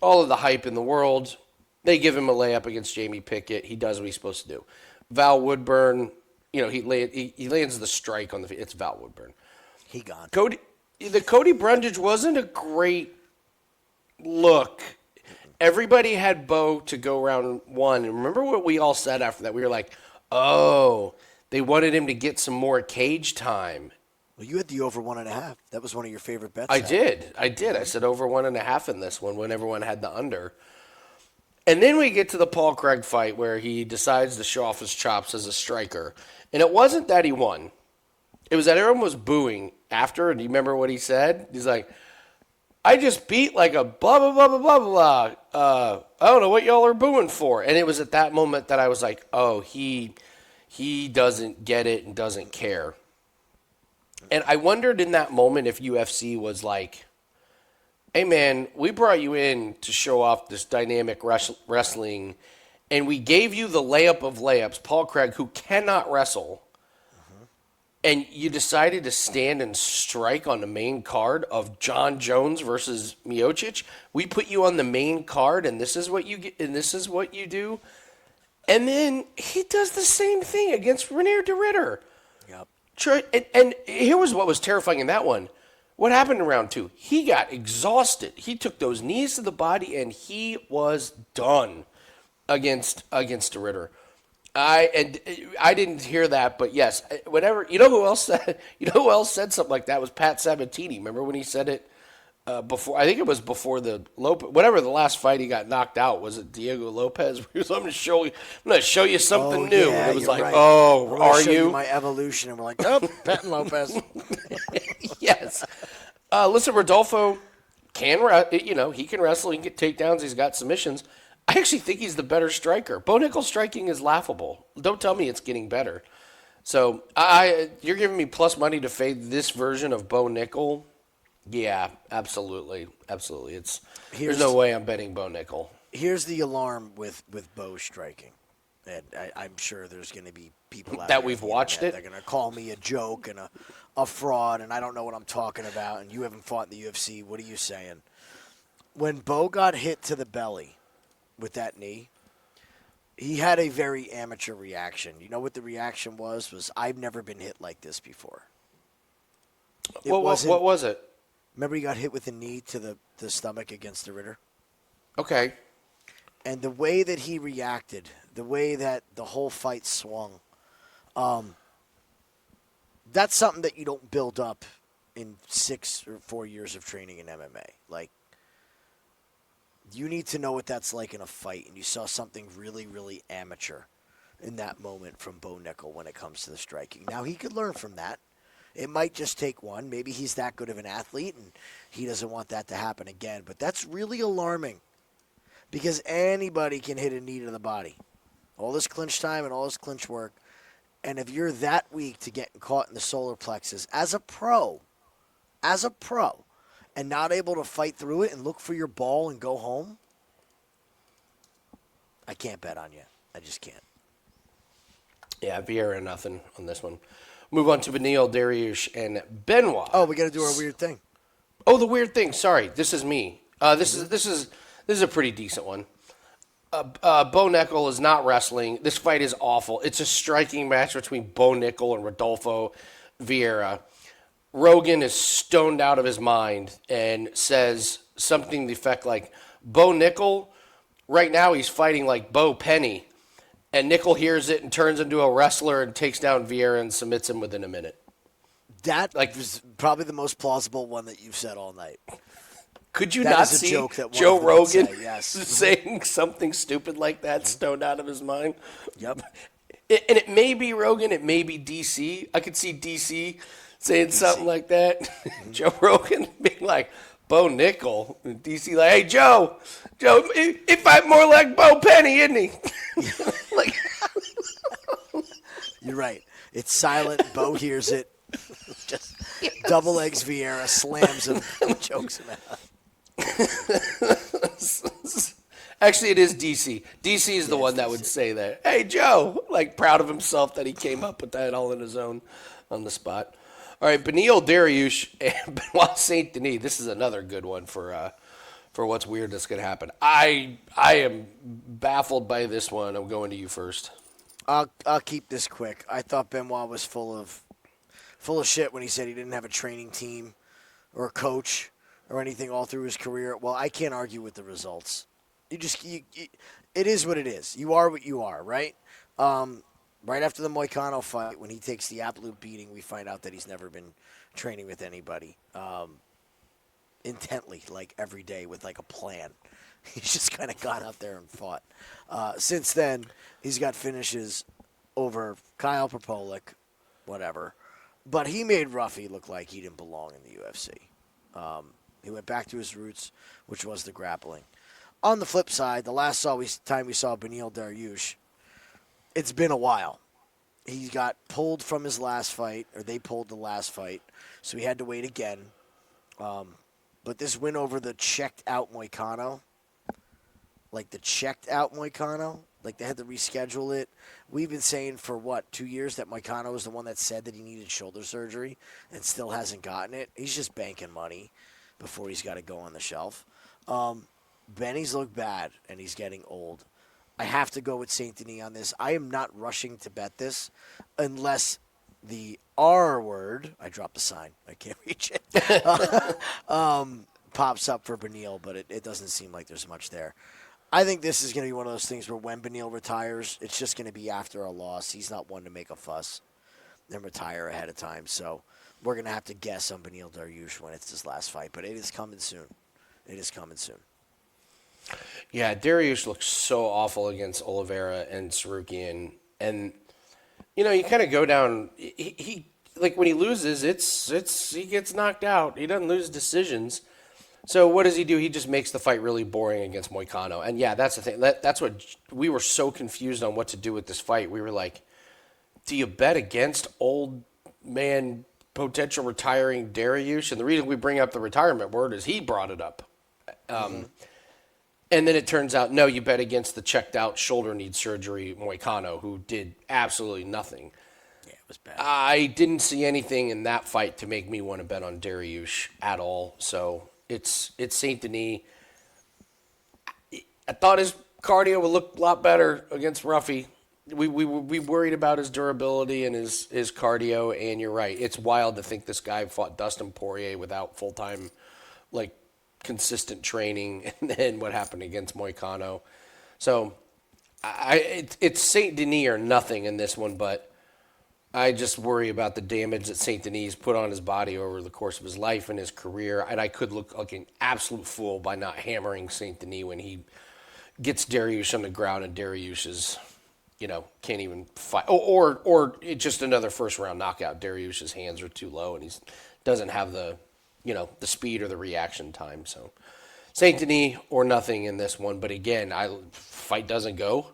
hype in the world. They give him a layup against Jamie Pickett. He does what he's supposed to do. Val Woodburn, he lands the strike on the feet. It's Val Woodburn. He gone. The Cody Brundage wasn't a great look. Everybody had Bo to go round one. And remember what we all said after that? We were like, oh, they wanted him to get some more cage time. Well, you had the over 1.5. That was one of your favorite bets. I did. I said over 1.5 in this one when everyone had the under. And then we get to the Paul Craig fight where he decides to show off his chops as a striker. And it wasn't that he won. It was that everyone was booing after. And do you remember what he said? He's like, I just beat like a blah, blah, blah, blah, blah, blah. I don't know what y'all are booing for. And it was at that moment that I was like, oh, he doesn't get it and doesn't care. And I wondered in that moment if UFC was like, hey, man, we brought you in to show off this dynamic wrestling, and we gave you the layup of layups, Paul Craig, who cannot wrestle, and you decided to stand and strike on the main card of John Jones versus Miocic. We put you on the main card, and this is what you get, and this is what you do. And then he does the same thing against Renier de Ridder. Yep. And here was what was terrifying in that one. What happened in round 2? He got exhausted. He took those knees to the body, and he was done against de Ridder. I didn't hear that, but yes, whatever. You know who else said? You know who else said something like that was Pat Sabatini. Remember when he said it before? I think it was before the Lopez. Whatever the last fight he got knocked out, was it Diego Lopez? He was, I'm going to show you something new. Yeah, and it was like, right. oh, are show you? My evolution, and we're like, oh, Patton Lopez. Yes. Listen, Rodolfo he can wrestle. He can get takedowns. He's got submissions. I actually think he's the better striker. Bo Nickal's striking is laughable. Don't tell me it's getting better. So you're giving me plus money to fade this version of Bo Nickal? Yeah, absolutely. Absolutely. There's no way I'm betting Bo Nickal. Here's the alarm with Bo striking. And I'm sure there's going to be people out that there we've watched it. They're going to call me a joke and a fraud, and I don't know what I'm talking about, and you haven't fought in the UFC. What are you saying? When Bo got hit to the belly with that knee, he had a very amateur reaction. You know what the reaction was? I've never been hit like this before. What was it? Remember he got hit with a knee to the stomach against the Ritter? Okay. And the way that he reacted, the way that the whole fight swung, that's something that you don't build up in 6 or 4 years of training in MMA. Like, you need to know what that's like in a fight, and you saw something really, really amateur in that moment from Bo Nickal when it comes to the striking. Now, he could learn from that. It might just take one. Maybe he's that good of an athlete, and he doesn't want that to happen again. But that's really alarming because anybody can hit a knee to the body. All this clinch time and all this clinch work. And if you're that weak to getting caught in the solar plexus as a pro, and not able to fight through it and look for your ball and go home, I can't bet on you. I just can't. Yeah, Vieira, nothing on this one. Move on to Beneil, Dariush, and Benoit. Oh, we got to do our weird thing. Oh, the weird thing. Sorry, this is me. This is a pretty decent one. Bo Nickal is not wrestling. This fight is awful. It's a striking match between Bo Nickal and Rodolfo Vieira. Rogan is stoned out of his mind and says something to the effect like, Bo Nickal, right now he's fighting like Bo Penny. And Nickal hears it and turns into a wrestler and takes down Vieira and submits him within a minute. That was probably the most plausible one that you've said all night. Could you that not is a see joke that Joe Rogan yes. saying something stupid like that, stoned out of his mind? Yep. And it may be Rogan, it may be DC. I could see DC saying something like that. Joe Rogan being like, Bo Nickal. And DC like, hey, Joe, he fight more like Bo Penny, isn't he? Like, you're right. It's silent. Bo hears it. Just double legs Vieira, slams him, and chokes him out. Actually, it is DC. DC is the one that would say that. Hey, Joe, like proud of himself that he came up with that all on his own on the spot. All right, Beneil Dariush and Benoit Saint Denis. This is another good one for what's weird that's going to happen. I am baffled by this one. I'm going to you first. I'll keep this quick. I thought Benoit was full of shit when he said he didn't have a training team or a coach or anything all through his career. Well, I can't argue with the results. It is what it is. You are what you are, right? Right after the Moicano fight, when he takes the absolute beating, we find out that he's never been training with anybody intently, like every day with like a plan. He's just kind of gone out there and fought. Since then, he's got finishes over Kyle Propolic, whatever. But he made Ruffy look like he didn't belong in the UFC. He went back to his roots, which was the grappling. On the flip side, the last time we saw Beneil Dariush, it's been a while. He got pulled from his last fight, or they pulled the last fight, so he had to wait again. But this win over the checked-out Moicano, like they had to reschedule it. We've been saying for, 2 years that Moicano was the one that said that he needed shoulder surgery and still hasn't gotten it. He's just banking money before he's got to go on the shelf. Benny's looked bad, and he's getting old. I have to go with Saint Denis on this. I am not rushing to bet this unless the R word, I dropped the sign, I can't reach it, pops up for Beneil, but it doesn't seem like there's much there. I think this is going to be one of those things where when Beneil retires, it's just going to be after a loss. He's not one to make a fuss and retire ahead of time. So we're going to have to guess on Beneil Dariush when it's his last fight, but it is coming soon. Yeah, Dariush looks so awful against Oliveira and Sarukian, and you kind of go down. He like when he loses, he gets knocked out. He doesn't lose decisions. So what does he do? He just makes the fight really boring against Moicano. And yeah, that's the thing. That's what we were so confused on what to do with this fight. We were like, do you bet against old man potential retiring Dariush? And the reason we bring up the retirement word is he brought it up. And then it turns out, no, you bet against the checked-out shoulder need surgery Moicano, who did absolutely nothing. Yeah, it was bad. I didn't see anything in that fight to make me want to bet on Dariush at all. So it's Saint Denis. I thought his cardio would look a lot better against Ruffy. We worried about his durability and his cardio, and you're right. It's wild to think this guy fought Dustin Poirier without full-time, like, consistent training, and then what happened against Moicano. So it's Saint Denis or nothing in this one, but I just worry about the damage that Saint Denis put on his body over the course of his life and his career, and I could look like an absolute fool by not hammering Saint Denis when he gets Dariush on the ground and Dariush is, can't even fight. Or it's just another first-round knockout. Dariush's hands are too low and he doesn't have the speed or the reaction time. So Saint Denis or nothing in this one. But again, fight doesn't go.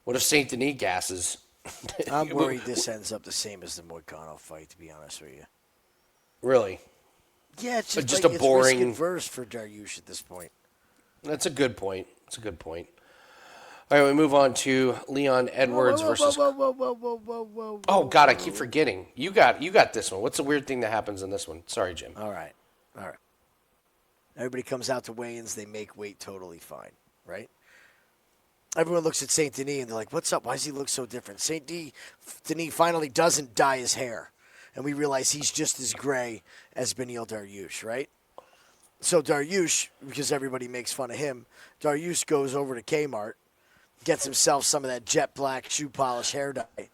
What if Saint Denis gasses? I'm worried this ends up the same as the Moicano fight, to be honest with you. Really? Yeah, it's just a boring. It's risk-averse for Dariush at this point. That's a good point. All right, we move on to Leon Edwards versus. Whoa. Oh God, I keep forgetting. You got this one. What's the weird thing that happens in this one? Sorry, Jim. All right. Everybody comes out to weigh-ins. They make weight totally fine, right? Everyone looks at Saint Denis and they're like, "What's up? Why does he look so different?" Saint Denis finally doesn't dye his hair, and we realize he's just as gray as Beneil Dariush, right? So Dariush, because everybody makes fun of him, Dariush goes over to Kmart, gets himself some of that jet black shoe polish hair dye.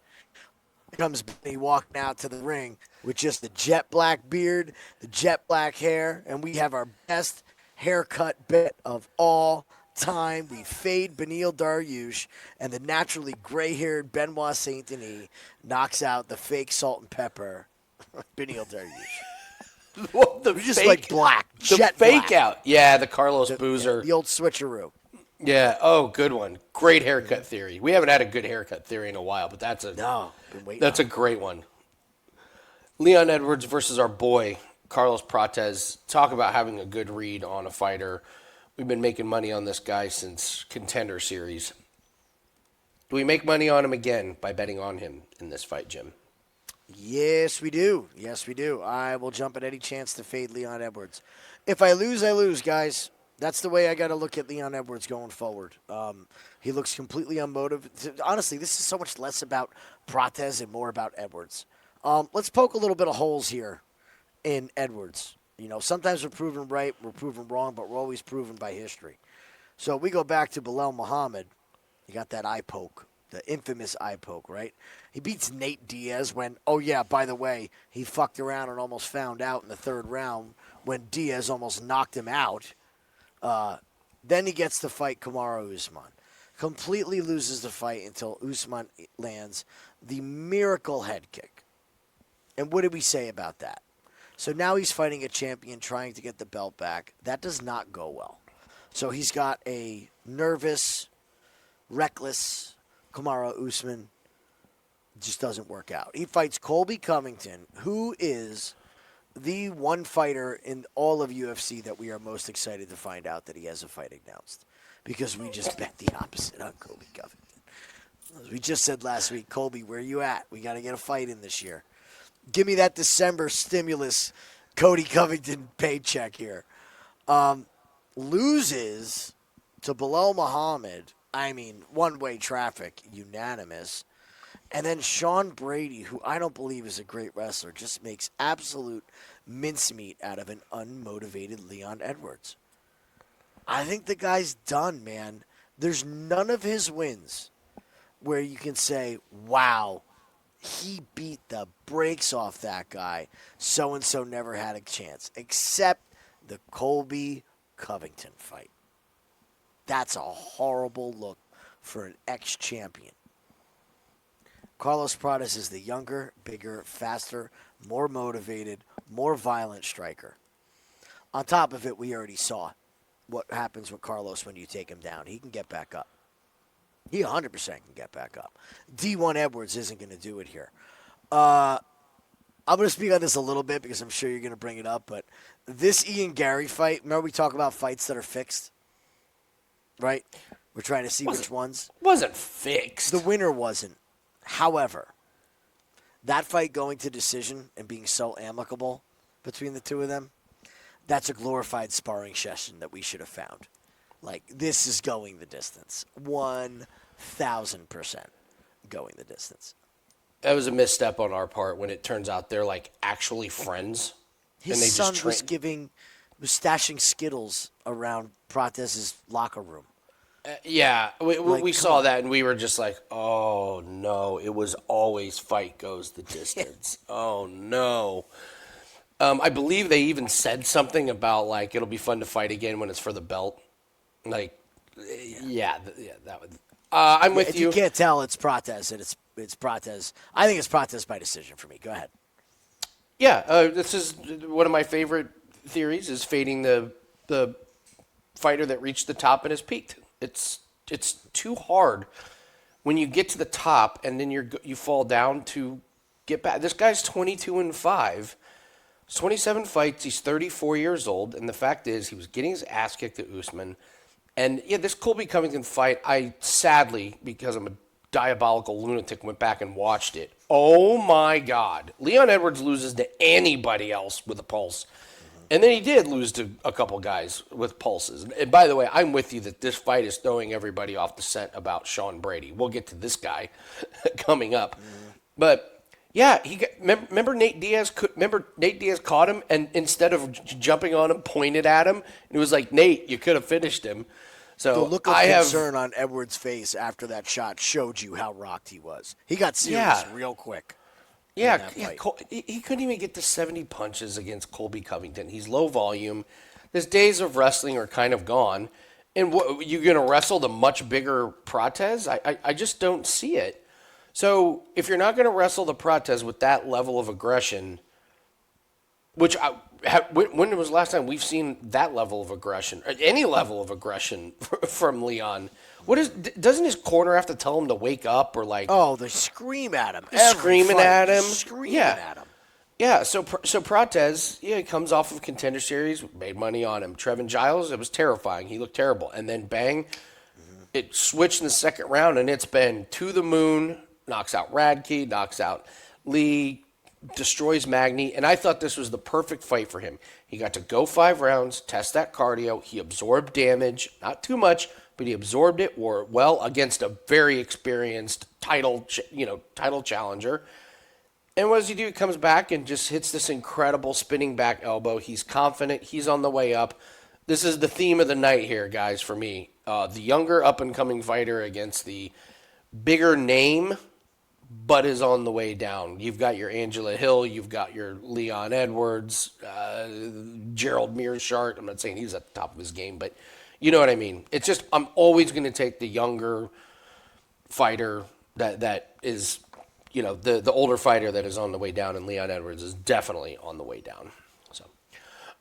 Comes Benny walking out to the ring with just the jet black beard, the jet black hair, and we have our best haircut bit of all time. We fade Beneil Dariush, and the naturally gray-haired Benoit Saint Denis knocks out the fake salt and pepper Beneil Dariush. Well, just like black. The Jet fake black. out. Yeah, the Carlos Boozer. The old switcheroo. Yeah. Oh, good one. Great haircut theory. We haven't had a good haircut theory in a while, but that's a great one. Leon Edwards versus our boy Carlos Prates. Talk about having a good read on a fighter. We've been making money on this guy since Contender Series. Do we make money on him again by betting on him in this fight, Jim? Yes, we do. I will jump at any chance to fade Leon Edwards. If I lose, I lose, guys. That's the way I got to look at Leon Edwards going forward. He looks completely unmotivated. Honestly, this is so much less about Prates and more about Edwards. Let's poke a little bit of holes here in Edwards. Sometimes we're proven right, we're proven wrong, but we're always proven by history. So we go back to Belal Muhammad. You got that eye poke. The infamous eye poke, right? He beats Nate Diaz when, oh yeah, by the way, he fucked around and almost found out in the third round when Diaz almost knocked him out. Then he gets to fight Kamaru Usman. Completely loses the fight until Usman lands the miracle head kick. And what did we say about that? So now he's fighting a champion trying to get the belt back. That does not go well. So he's got a nervous, reckless Kamaru Usman. Just doesn't work out. He fights Colby Covington, who is the one fighter in all of UFC that we are most excited to find out that he has a fight announced. Because we just bet the opposite on Colby Covington. As we just said last week, Colby, where you at? We got to get a fight in this year. Give me that December stimulus Cody Covington paycheck here. Loses to Belal Muhammad. I mean, one-way traffic, unanimous. And then Sean Brady, who I don't believe is a great wrestler, just makes absolute mincemeat out of an unmotivated Leon Edwards. I think the guy's done, man. There's none of his wins where you can say, wow, he beat the brakes off that guy. So-and-so never had a chance, except the Colby Covington fight. That's a horrible look for an ex-champion. Carlos Prates is the younger, bigger, faster, more motivated, more violent striker. On top of it, we already saw what happens with Carlos when you take him down. He can get back up. He 100% can get back up. D1 Edwards isn't going to do it here. I'm going to speak on this a little bit because I'm sure you're going to bring it up, but this Ian Gary fight, remember we talk about fights that are fixed? Right? We're trying to see which ones. Wasn't fixed. The winner wasn't. However, that fight going to decision and being so amicable between the two of them, that's a glorified sparring session that we should have found. Like, this is going the distance. 1,000% going the distance. That was a misstep on our part when it turns out they're like actually friends. His and they son just was stashing Skittles around Prates' locker room. Yeah, we Like, saw on. that and we were just like, oh no, it was always fight goes the distance. Oh no. I believe they even said something about like it'll be fun to fight again when it's for the belt. Like, that would. I'm with If you. you can't tell, it's Prates, and it's Prates. I think it's Prates by decision for me. Go ahead. Yeah, this is one of my favorite theories: is fading the fighter that reached the top and has peaked. It's too hard when you get to the top and then you fall down to get back. This guy's 22-5. 27 fights. He's 34 years old, and the fact is, he was getting his ass kicked at Usman. And yeah, this Colby Covington fight, I sadly, because I'm a diabolical lunatic, went back and watched it. Oh my God. Leon Edwards loses to anybody else with a pulse. And then he did lose to a couple guys with pulses. And by the way, I'm with you that this fight is throwing everybody off the scent about Sean Brady. We'll get to this guy coming up. But yeah, remember Nate Diaz? Remember Nate Diaz caught him, and instead of jumping on him, pointed at him, and he was like, "Nate, you could have finished him." So The look of concern on Edwards' face after that shot showed you how rocked he was. He got serious real quick. Yeah, he couldn't even get to 70 punches against Colby Covington. He's low volume. His days of wrestling are kind of gone. And you're going to wrestle the much bigger Prates? I just don't see it. So if you're not going to wrestle the Prates with that level of aggression, when was the last time we've seen that level of aggression, or any level of aggression from Leon? Doesn't his corner have to tell him to wake up or like? Oh, they scream at him. Screaming at him. Screaming at him. Yeah, so Prates, he comes off of Contender Series, made money on him. Trevin Giles, it was terrifying. He looked terrible. And then bang, it switched in the second round, and it's been to the moon, knocks out Radke, knocks out Lee, destroys Magny, and I thought this was the perfect fight for him. He got to go 5 rounds, test that cardio. He absorbed damage, not too much, but he absorbed it well against a very experienced title challenger. And what does he do? He comes back and just hits this incredible spinning back elbow. He's confident. He's on the way up. This is the theme of the night here, guys, for me. The younger up-and-coming fighter against the bigger name, but is on the way down. You've got your Angela Hill. You've got your Leon Edwards, Gerald Meerschaert. I'm not saying he's at the top of his game, but you know what I mean. It's just I'm always going to take the younger fighter that is, the older fighter that is on the way down, and Leon Edwards is definitely on the way down. So,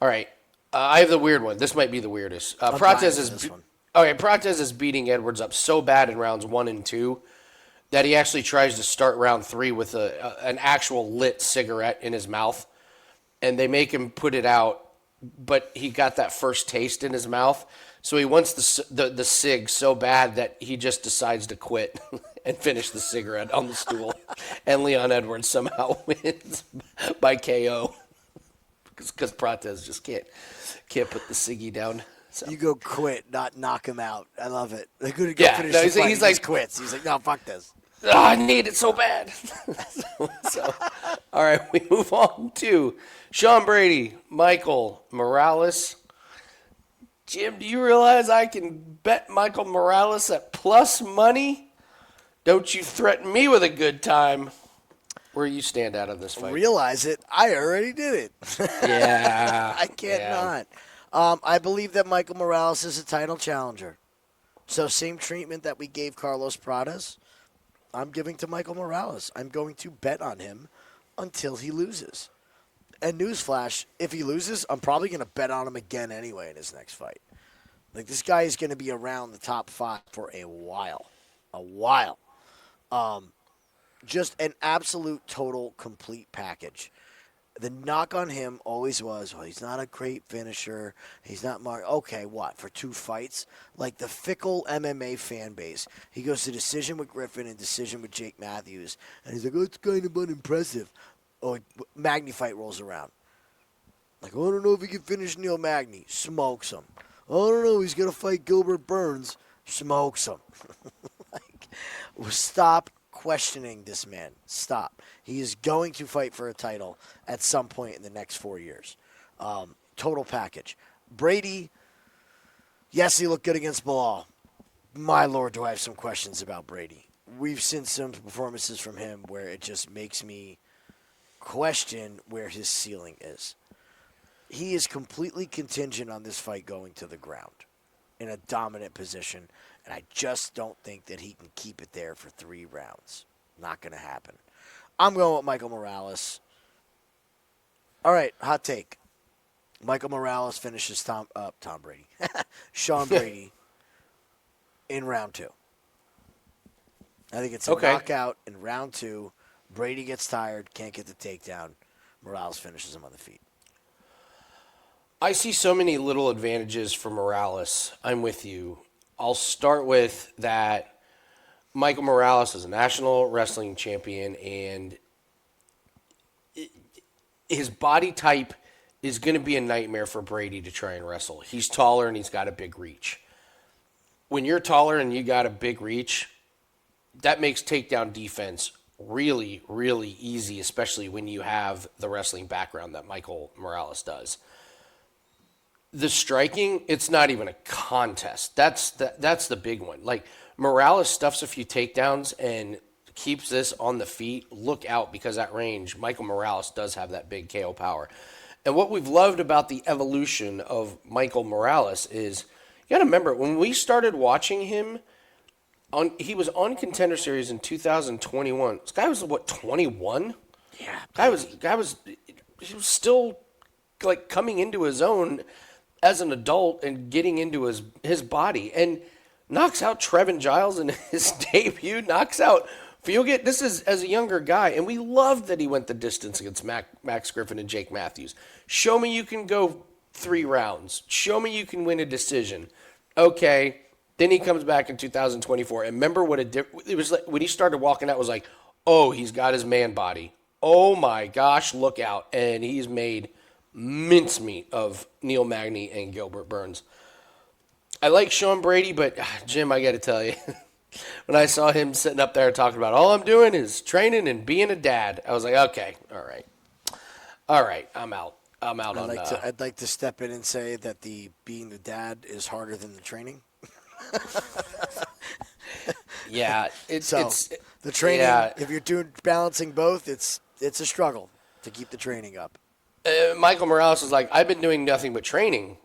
all right. I have the weird one. This might be the weirdest. Prates is beating Edwards up so bad in rounds 1 and 2 that he actually tries to start round 3 with an actual lit cigarette in his mouth, and they make him put it out, but he got that first taste in his mouth, so he wants the cig so bad that he just decides to quit and finish the cigarette on the stool, and Leon Edwards somehow wins by KO because Prates just can't put the ciggy down. So. You go quit, not knock him out. I love it. They're going to go finish the fight. He's like quits. He's like, no, fuck this. I need it so bad. so, all right, we move on to Sean Brady, Michael Morales. Jim, do you realize I can bet Michael Morales at plus money? Don't you threaten me with a good time. Where you stand out of this fight? Realize it. I already did it. Yeah. I can't not. I believe that Michael Morales is a title challenger. So same treatment that we gave Carlos Prates, I'm giving to Michael Morales. I'm going to bet on him until he loses. And newsflash, if he loses, I'm probably going to bet on him again anyway in his next fight. Like, this guy is going to be around the top 5 for a while. Just an absolute, total, complete package. The knock on him always was, well, he's not a great finisher. He's not okay, what, for 2 fights? Like the fickle MMA fan base. He goes to decision with Griffin and decision with Jake Matthews. And he's like, oh, it's kind of unimpressive. Oh, Magny fight rolls around. Like, oh, I don't know if he can finish Neil Magny. Smokes him. oh, I don't know, he's going to fight Gilbert Burns. Smokes him. Stop questioning this man. Stop. He is going to fight for a title at some point in the next 4 years. Total package. Brady, yes, he looked good against Bilal. My Lord, do I have some questions about Brady. We've seen some performances from him where it just makes me question where his ceiling is. He is completely contingent on this fight going to the ground in a dominant position, and I just don't think that he can keep it there for 3 rounds. Not going to happen. I'm going with Michael Morales. All right, hot take. Michael Morales finishes Tom Brady. Sean Brady in round 2. I think it's a knockout in round 2. Brady gets tired, can't get the takedown. Morales finishes him on the feet. I see so many little advantages for Morales. I'm with you. I'll start with that Michael Morales is a national wrestling champion, and his body type is going to be a nightmare for Brady to try and wrestle. He's taller and he's got a big reach. When you're taller and you got a big reach, that makes takedown defense really, really easy, especially when you have the wrestling background that Michael Morales does. The striking, it's not even a contest. That's the big one. Like, Morales stuffs a few takedowns and keeps this on the feet. Look out, because at range, Michael Morales does have that big KO power. And what we've loved about the evolution of Michael Morales is, you got to remember, when we started watching him, he was on Contender Series in 2021. This guy was, 21? Yeah. He was still, like, coming into his own as an adult and getting into his body, and knocks out Trevin Giles in his debut, knocks out Fugit. This is as a younger guy, and we love that he went the distance against Max Griffin and Jake Matthews. Show me you can go 3 rounds. Show me you can win a decision. Okay, then he comes back in 2024, and remember what it was like when he started walking out. It was like, oh, he's got his man body. Oh my gosh, look out! And he's made mincemeat of Neil Magny and Gilbert Burns. I like Sean Brady, but Jim, I got to tell you, when I saw him sitting up there talking about all I'm doing is training and being a dad, I was like, okay, all right, I'm out. I'd like to step in and say that the being the dad is harder than the training. Yeah, it's the training. Yeah. If you're balancing both, it's a struggle to keep the training up. Michael Morales is like, I've been doing nothing but training.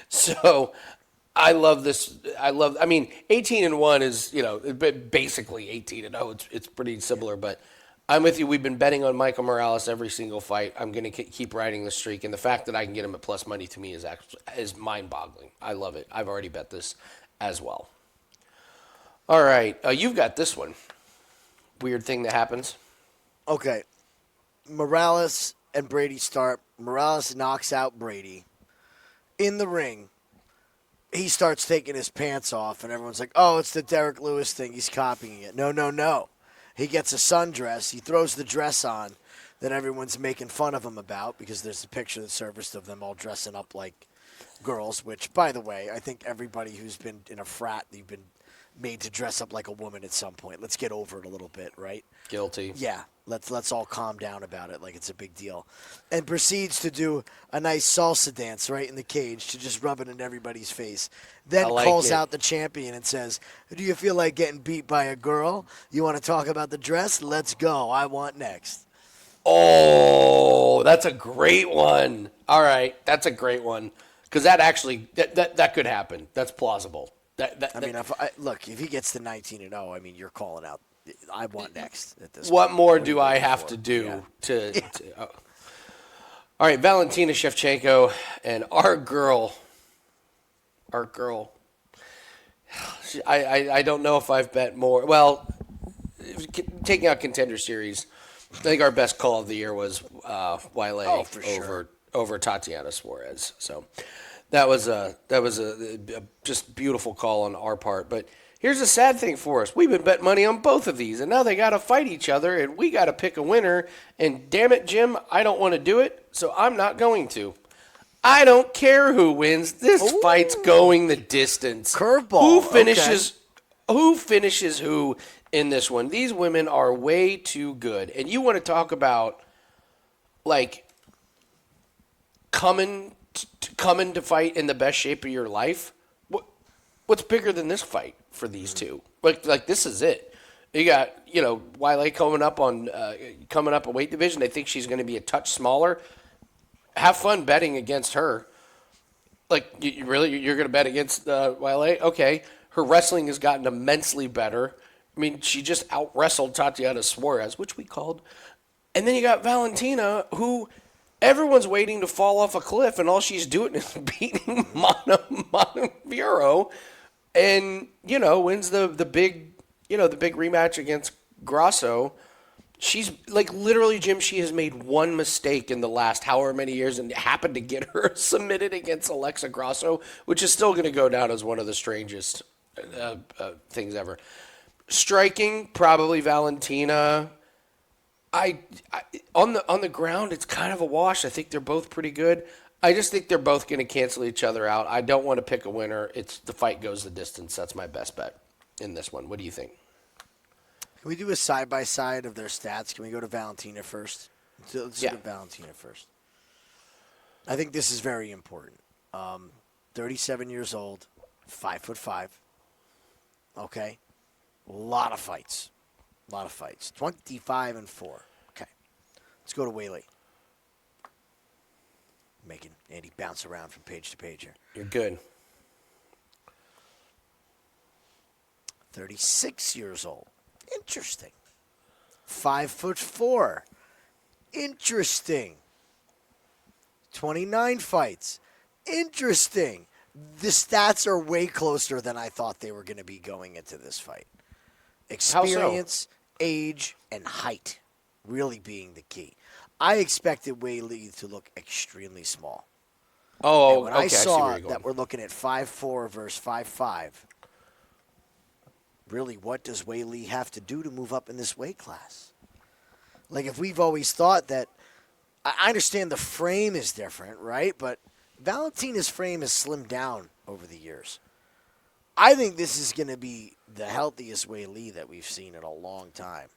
So I love this. I mean, 18-1 is, basically 18-0. It's pretty similar, but I'm with you. We've been betting on Michael Morales every single fight. I'm going to keep riding the streak, and the fact that I can get him at plus money to me is mind-boggling. I love it. I've already bet this as well. All right, you've got this one. Weird thing that happens. Okay. Morales and Brady start. Morales knocks out Brady. In the ring, he starts taking his pants off, and everyone's like, oh, it's the Derek Lewis thing. He's copying it. No. He gets a sundress. He throws the dress on that everyone's making fun of him about, because there's a picture that surfaced of them all dressing up like girls, which, by the way, I think everybody who's been in a frat, you've been made to dress up like a woman at some point. Let's get over it a little bit, right? Guilty. Yeah, let's all calm down about it like it's a big deal. And proceeds to do a nice salsa dance right in the cage to just rub it in everybody's face. Then calls out the champion and says, do you feel like getting beat by a girl? You want to talk about the dress? Let's go. I want next. Oh, that's a great one. All right, that's a great one. Because that actually, that could happen. That's plausible. If he gets to 19-0, I mean, you're calling out. I want next at this What point. more do I have to do to All right, Valentina Shevchenko and our girl. I don't know if I've bet more. Well, taking out Contender Series, I think our best call of the year was Weili over Tatiana Suarez. So that was a just beautiful call on our part. But here's the sad thing for us. We've been betting money on both of these, and now they got to fight each other, and we got to pick a winner. And damn it, Jim, I don't want to do it, so I'm not going to. I don't care who wins. This fight's going the distance. Curveball. Who finishes who in this one? These women are way too good. And you want to talk about, like, coming to fight in the best shape of your life? What's bigger than this fight for these two? Like this is it. You got, Weili coming up a weight division. I think she's going to be a touch smaller. Have fun betting against her. Like, you're going to bet against Weili? Okay. Her wrestling has gotten immensely better. I mean, she just out-wrestled Tatiana Suarez, which we called. And then you got Valentina, who everyone's waiting to fall off a cliff, and all she's doing is beating Vieira, and, wins the big rematch against Grasso. She's, like, literally, Jim, she has made one mistake in the last however many years and happened to get her submitted against Alexa Grasso, which is still going to go down as one of the strangest things ever. Striking, probably Valentina. On the ground, it's kind of a wash. I think they're both pretty good. I just think they're both going to cancel each other out. I don't want to pick a winner. The fight goes the distance. That's my best bet in this one. What do you think? Can we do a side-by-side of their stats? Can we go to Valentina first? Let's do Valentina first. I think this is very important. 37 years old, 5'5". Okay? A lot of fights. 25-4. Okay. Let's go to Weili. Making Andy bounce around from page to page here. You're good. 36 years old. Interesting. 5'4". Interesting. 29 fights. Interesting. The stats are way closer than I thought they were going to be going into this fight. Experience, age, and height really being the key. I expected Weili to look extremely small. Oh, and when okay. I saw I see where you're going. that we're looking at 5'4" versus 5'5", really, what does Weili have to do to move up in this weight class? Like, if we've always thought that, I understand the frame is different, right? But Valentina's frame has slimmed down over the years. I think this is going to be the healthiest Weili that we've seen in a long time.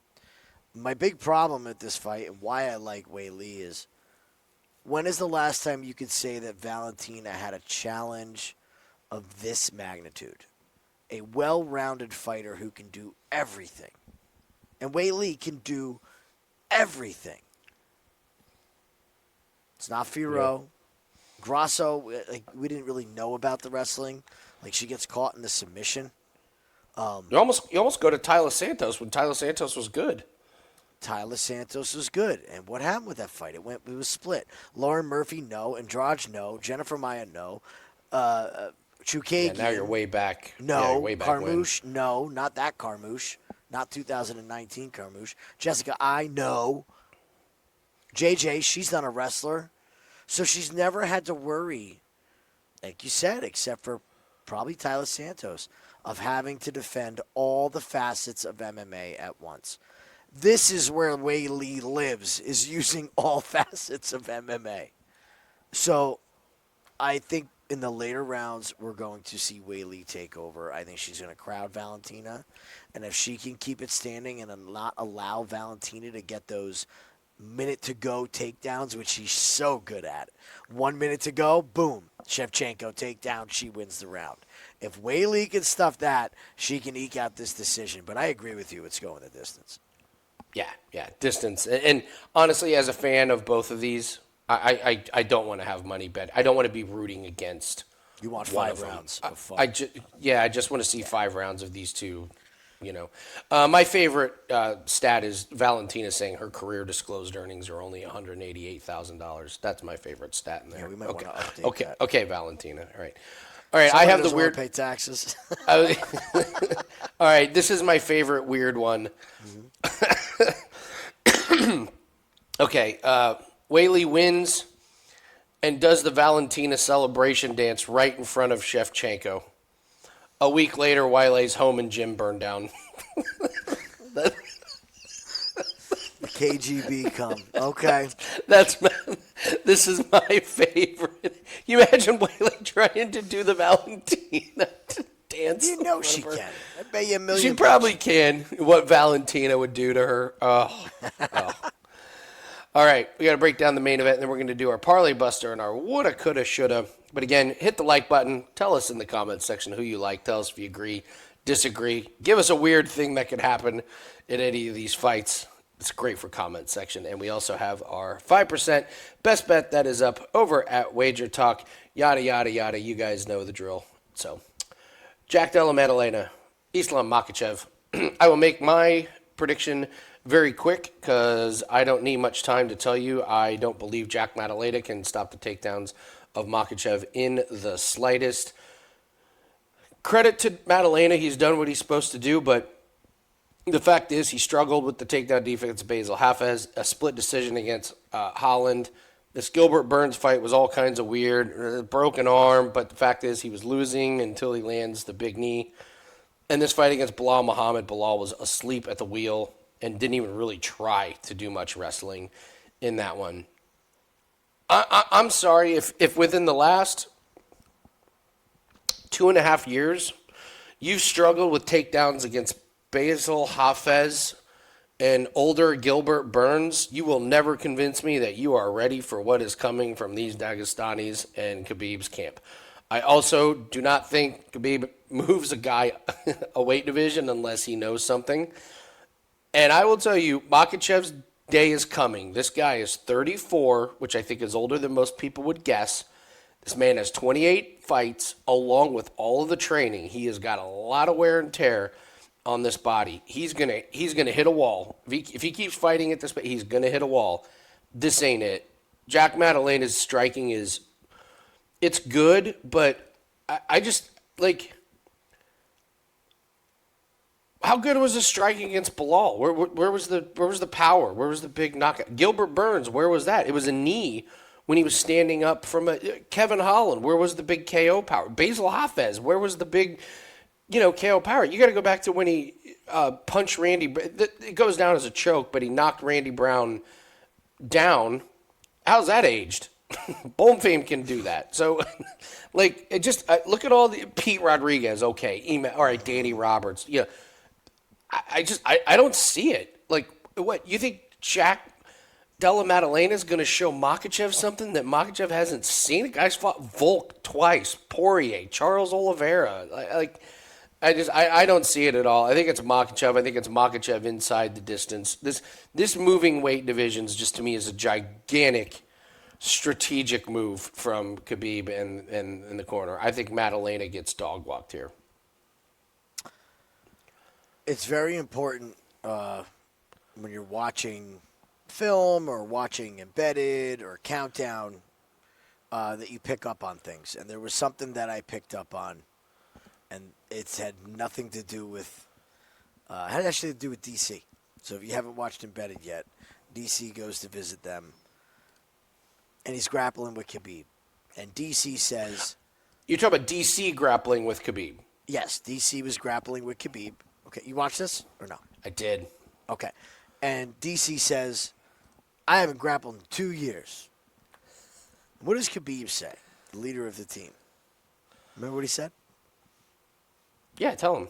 My big problem with this fight and why I like Weili is, when is the last time you could say that Valentina had a challenge of this magnitude? A well-rounded fighter who can do everything. And Weili can do everything. It's not Firo. Yeah. Grasso, like, we didn't really know about the wrestling. Like, she gets caught in the submission. You almost go to Tyler Santos when Tyler Santos was good. Tyler Santos was good. And what happened with that fight? It was split. Lauren Murphy, no. Andrade, no. Jennifer Maia, no. Chukagi. Yeah, now you're way back. No. Yeah, way back Carmouche, no. Not that Carmouche. Not 2019 Carmouche. Jessica, I know. JJ, she's not a wrestler. So she's never had to worry, like you said, except for probably Tyler Santos, of having to defend all the facets of MMA at once. This is where Weili lives, is using all facets of MMA. So I think in the later rounds, we're going to see Weili take over. I think she's going to crowd Valentina. And if she can keep it standing and not allow Valentina to get those minute-to-go takedowns, which she's so good at. 1 minute to go, boom, Shevchenko takedown, she wins the round. If Weili can stuff that, she can eke out this decision. But I agree with you, it's going the distance. Yeah, distance. And honestly, as a fan of both of these, I don't want to have money bet. I don't want to be rooting against. You want 5 rounds of fun. I just want to see 5 rounds of these two. My favorite stat is Valentina saying her career disclosed earnings are only $188,000. That's my favorite stat in there. Yeah, we might want to update that. Okay, Valentina. All right. Somebody I have the doesn't weird. Want to pay taxes. All right, this is my favorite weird one. Okay, Weili wins and does the Valentina celebration dance right in front of Shevchenko. A week later, Weili's home and gym burned down. The KGB come. Okay. That's This is my favorite. You imagine Weili trying to do the Valentina dance. You know she can. I bet you $1 million. She probably can. What Valentina would do to her. Oh. All right, we got to break down the main event, and then we're going to do our parlay buster and our woulda, coulda, shoulda. But again, hit the like button. Tell us in the comments section who you like. Tell us if you agree, disagree. Give us a weird thing that could happen in any of these fights. It's great for comment section. And we also have our 5% best bet that is up over at Wager Talk. Yada, yada, yada. You guys know the drill. So, Jack Della Maddalena, Islam Makhachev. I will make my prediction very quick because I don't need much time to tell you. I don't believe Jack Maddalena can stop the takedowns of Makhachev in the slightest. Credit to Maddalena. He's done what he's supposed to do, but the fact is he struggled with the takedown defense of Basil Hafez, a split decision against Holland. This Gilbert Burns fight was all kinds of weird, broken arm, but the fact is he was losing until he lands the big knee. And this fight against Bilal Muhammad, Bilal was asleep at the wheel and didn't even really try to do much wrestling in that one. I'm sorry if within the last 2.5 years you've struggled with takedowns against Basil Hafez and older Gilbert Burns, you will never convince me that you are ready for what is coming from these Dagestanis and Khabib's camp. I also do not think Khabib moves a guy a weight division unless he knows something. And I will tell you, Makhachev's day is coming. This guy is 34, which I think is older than most people would guess. This man has 28 fights along with all of the training. He has got a lot of wear and tear on this body. He's gonna hit a wall. If he keeps fighting at this pace, he's gonna hit a wall. This ain't it. Jack Maddalena's striking it's good, but I just like. How good was the striking against Bilal? Where was the power? Where was the big knockout? Gilbert Burns, where was that? It was a knee when he was standing up from Kevin Holland. Where was the big KO power? Basil Hafez, where was the big, KO power? You got to go back to when he punched Randy. It goes down as a choke, but he knocked Randy Brown down. How's that aged? Bone Fame can do that. So, look at all the Pete Rodriguez. Okay, all right, Danny Roberts. Yeah. I don't see it. Like, what, you think Jack Della Maddalena is going to show Makhachev something that Makhachev hasn't seen? The guy's fought Volk twice, Poirier, Charles Oliveira. I don't see it at all. I think it's Makhachev. I think it's Makhachev inside the distance. This moving weight divisions just to me is a gigantic strategic move from Khabib and in the corner. I think Maddalena gets dog walked here. It's very important when you're watching film or watching Embedded or Countdown that you pick up on things. And there was something that I picked up on, and it's had nothing to do with it had actually to do with DC. So if you haven't watched Embedded yet, DC goes to visit them, and he's grappling with Khabib. And DC says... You're talking about DC grappling with Khabib? Yes, DC was grappling with Khabib. Okay, you watched this or no? I did. Okay. And DC says, I haven't grappled in 2 years. What does Khabib say, the leader of the team? Remember what he said? Yeah, tell him.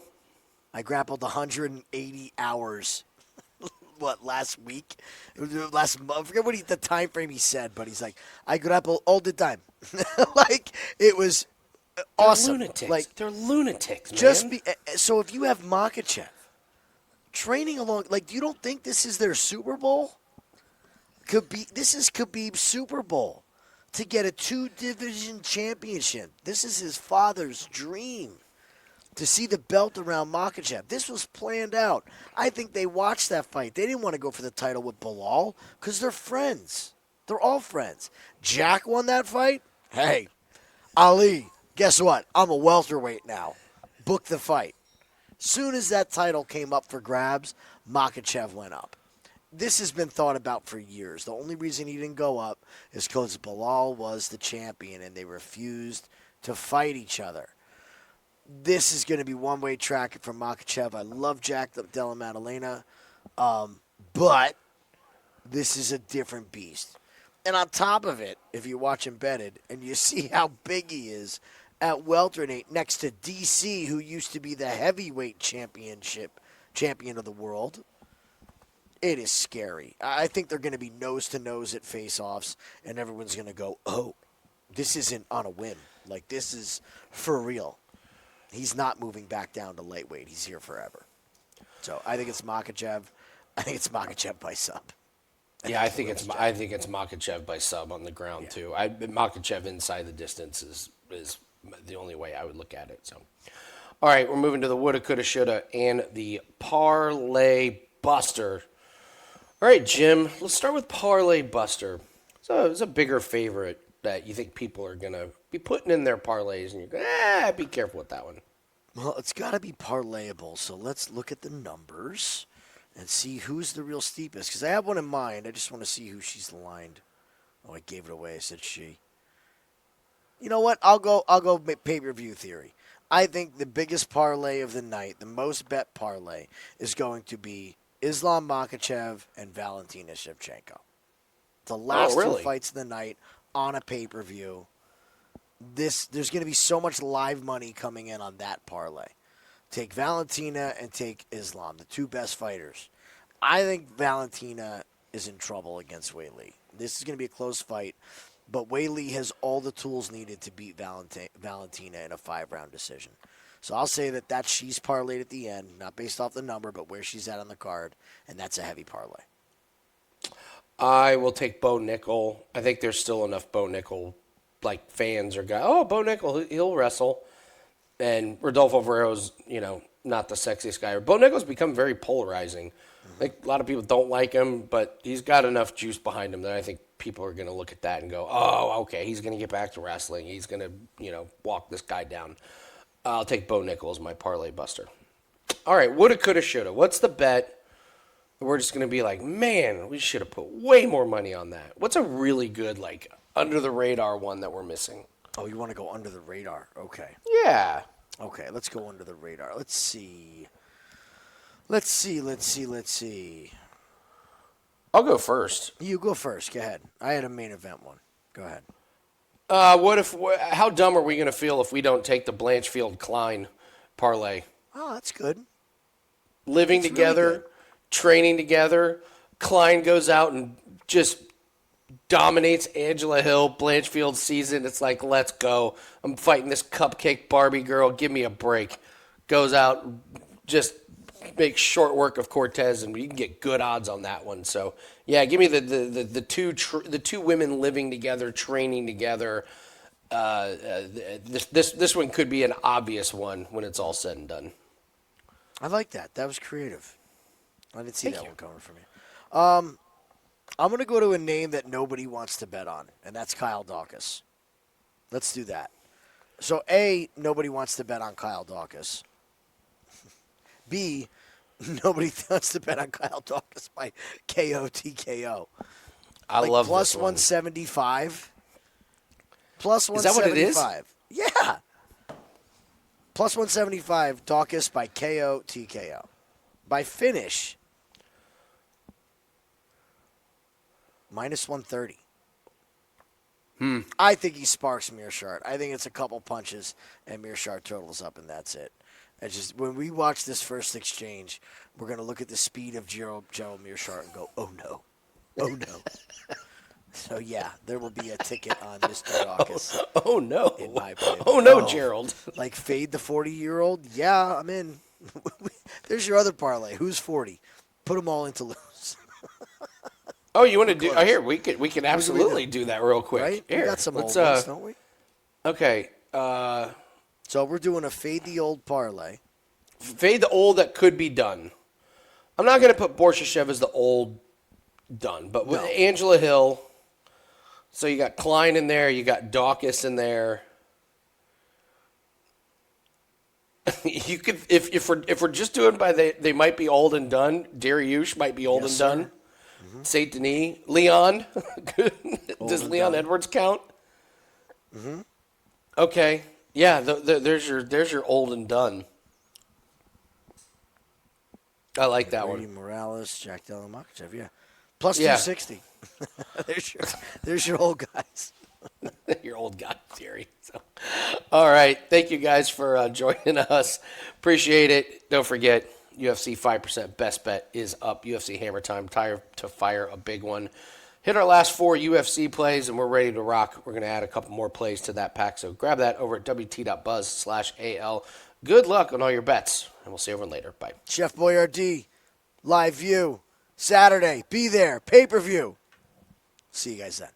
I grappled 180 hours, last week? Last month? I forget the time frame he said, but he's like, I grapple all the time. It was... awesome. They're lunatics, man. So if you have Makhachev training along, you don't think this is their Super Bowl? This is Khabib's Super Bowl to get a 2-division championship. This is his father's dream to see the belt around Makhachev. This was planned out. I think they watched that fight. They didn't want to go for the title with Bilal because they're friends. They're all friends. Jack won that fight. Hey, Ali. Guess what? I'm a welterweight now. Book the fight. Soon as that title came up for grabs, Makhachev went up. This has been thought about for years. The only reason he didn't go up is because Bilal was the champion and they refused to fight each other. This is going to be one-way traffic for Makhachev. I love Jack Della Maddalena, but this is a different beast. And on top of it, if you watch Embedded and you see how big he is at welterweight next to DC, who used to be the heavyweight champion of the world, it is scary. I think they're going to be nose-to-nose at face-offs, and everyone's going to go, oh, this isn't on a whim. Like, this is for real. He's not moving back down to lightweight. He's here forever. So I think it's Makhachev. I think it's Makhachev by sub. I think it's Makhachev by sub on the ground too. Makhachev inside the distance is the only way I would look at it. So, all right, we're moving to the woulda, coulda, shoulda, and the parlay buster. All right, Jim, let's start with parlay buster. So it's a bigger favorite that you think people are gonna be putting in their parlays, and you're going, be careful with that one. Well, it's got to be parlayable. So let's look at the numbers and see who's the real steepest. Because I have one in mind. I just want to see who she's lined. Oh, I gave it away. I said she. You know what? I'll go pay-per-view theory. I think the biggest parlay of the night, the most bet parlay, is going to be Islam Makhachev and Valentina Shevchenko. The last two fights of the night on a pay-per-view. There's going to be so much live money coming in on that parlay. Take Valentina and take Islam, the two best fighters. I think Valentina is in trouble against Weili. This is going to be a close fight, but Weili has all the tools needed to beat Valentina in a 5-round decision. So I'll say that she's parlayed at the end, not based off the number, but where she's at on the card, and that's a heavy parlay. I will take Bo Nickal. I think there's still enough Bo Nickal fans are going, Bo Nickal, he'll wrestle. And Rodolfo Varejão's, not the sexiest guy. Bo Nickal's become very polarizing. A lot of people don't like him, but he's got enough juice behind him that I think people are going to look at that and go, oh, okay, he's going to get back to wrestling. He's going to, walk this guy down. I'll take Bo Nickal as my parlay buster. All right, woulda, coulda, shoulda. What's the bet? We're just going to be like, man, we should have put way more money on that. What's a really good, under-the-radar one that we're missing? Oh, you want to go under the radar? Okay. Yeah. Okay, let's go under the radar. Let's see. I'll go first. You go first. Go ahead. I had a main event one. Go ahead. How dumb are we going to feel if we don't take the Blanchfield Kline parlay? Oh, that's good. Living together, really training together. Kline goes out and just dominates Angela Hill, Blanchfield's season. It's like, let's go. I'm fighting this cupcake Barbie girl. Give me a break. Goes out, just makes short work of Cortez, and you can get good odds on that one. So, yeah, give me the two women living together, training together. This one could be an obvious one when it's all said and done. I like that. That was creative. I didn't see that one coming from you. I'm going to go to a name that nobody wants to bet on, and that's Kyle Daukaus. Let's do that. So, A, nobody wants to bet on Kyle Daukaus. B, nobody wants to bet on Kyle Daukaus by KO TKO. I love plus this one. 175. Plus 175. Is that what it is? Yeah. Plus 175, Daukaus by KO TKO. By finish, minus 130. I think he sparks Meerschaert. I think it's a couple punches and Meerschaert totals up, and that's it. It's just when we watch this first exchange, we're going to look at the speed of Gerald Meerschaert and go, oh no. Oh no. So yeah, there will be a ticket on Mr. Daukaus. Oh no. In my opinion. Oh no, Gerald. Like fade the 40-year-old? Yeah, I'm in. There's your other parlay. Who's 40? Put them all into lose. Oh, you want to do? Oh, here we can absolutely do that real quick. Right? Here, we got some old ones, don't we? Okay. So we're doing a fade the old parlay. Fade the old that could be done. I'm not going to put Borshchev as the old done, but with Angela Hill. So you got Kline in there, you got Daukaus in there. You could, if we're just doing by they might be old and done. Dariush might be old and done. Mm-hmm. Saint Denis, Leon. Does Leon Edwards count? Mm-hmm. Okay, yeah. There's your old and done. I like that Brady, one. Morales, Jack Della Maddalena, yeah. Plus 260. there's your old guys. Your old guy theory. So, all right. Thank you guys for joining us. Appreciate it. Don't forget, UFC 5% best bet is up. UFC Hammer Time. Time to fire a big one. Hit our last 4 UFC plays, and we're ready to rock. We're going to add a couple more plays to that pack. So grab that over at wt.buzz/AL. Good luck on all your bets, and we'll see everyone later. Bye. Chef Boyardee, live view, Saturday. Be there. Pay-per-view. See you guys then.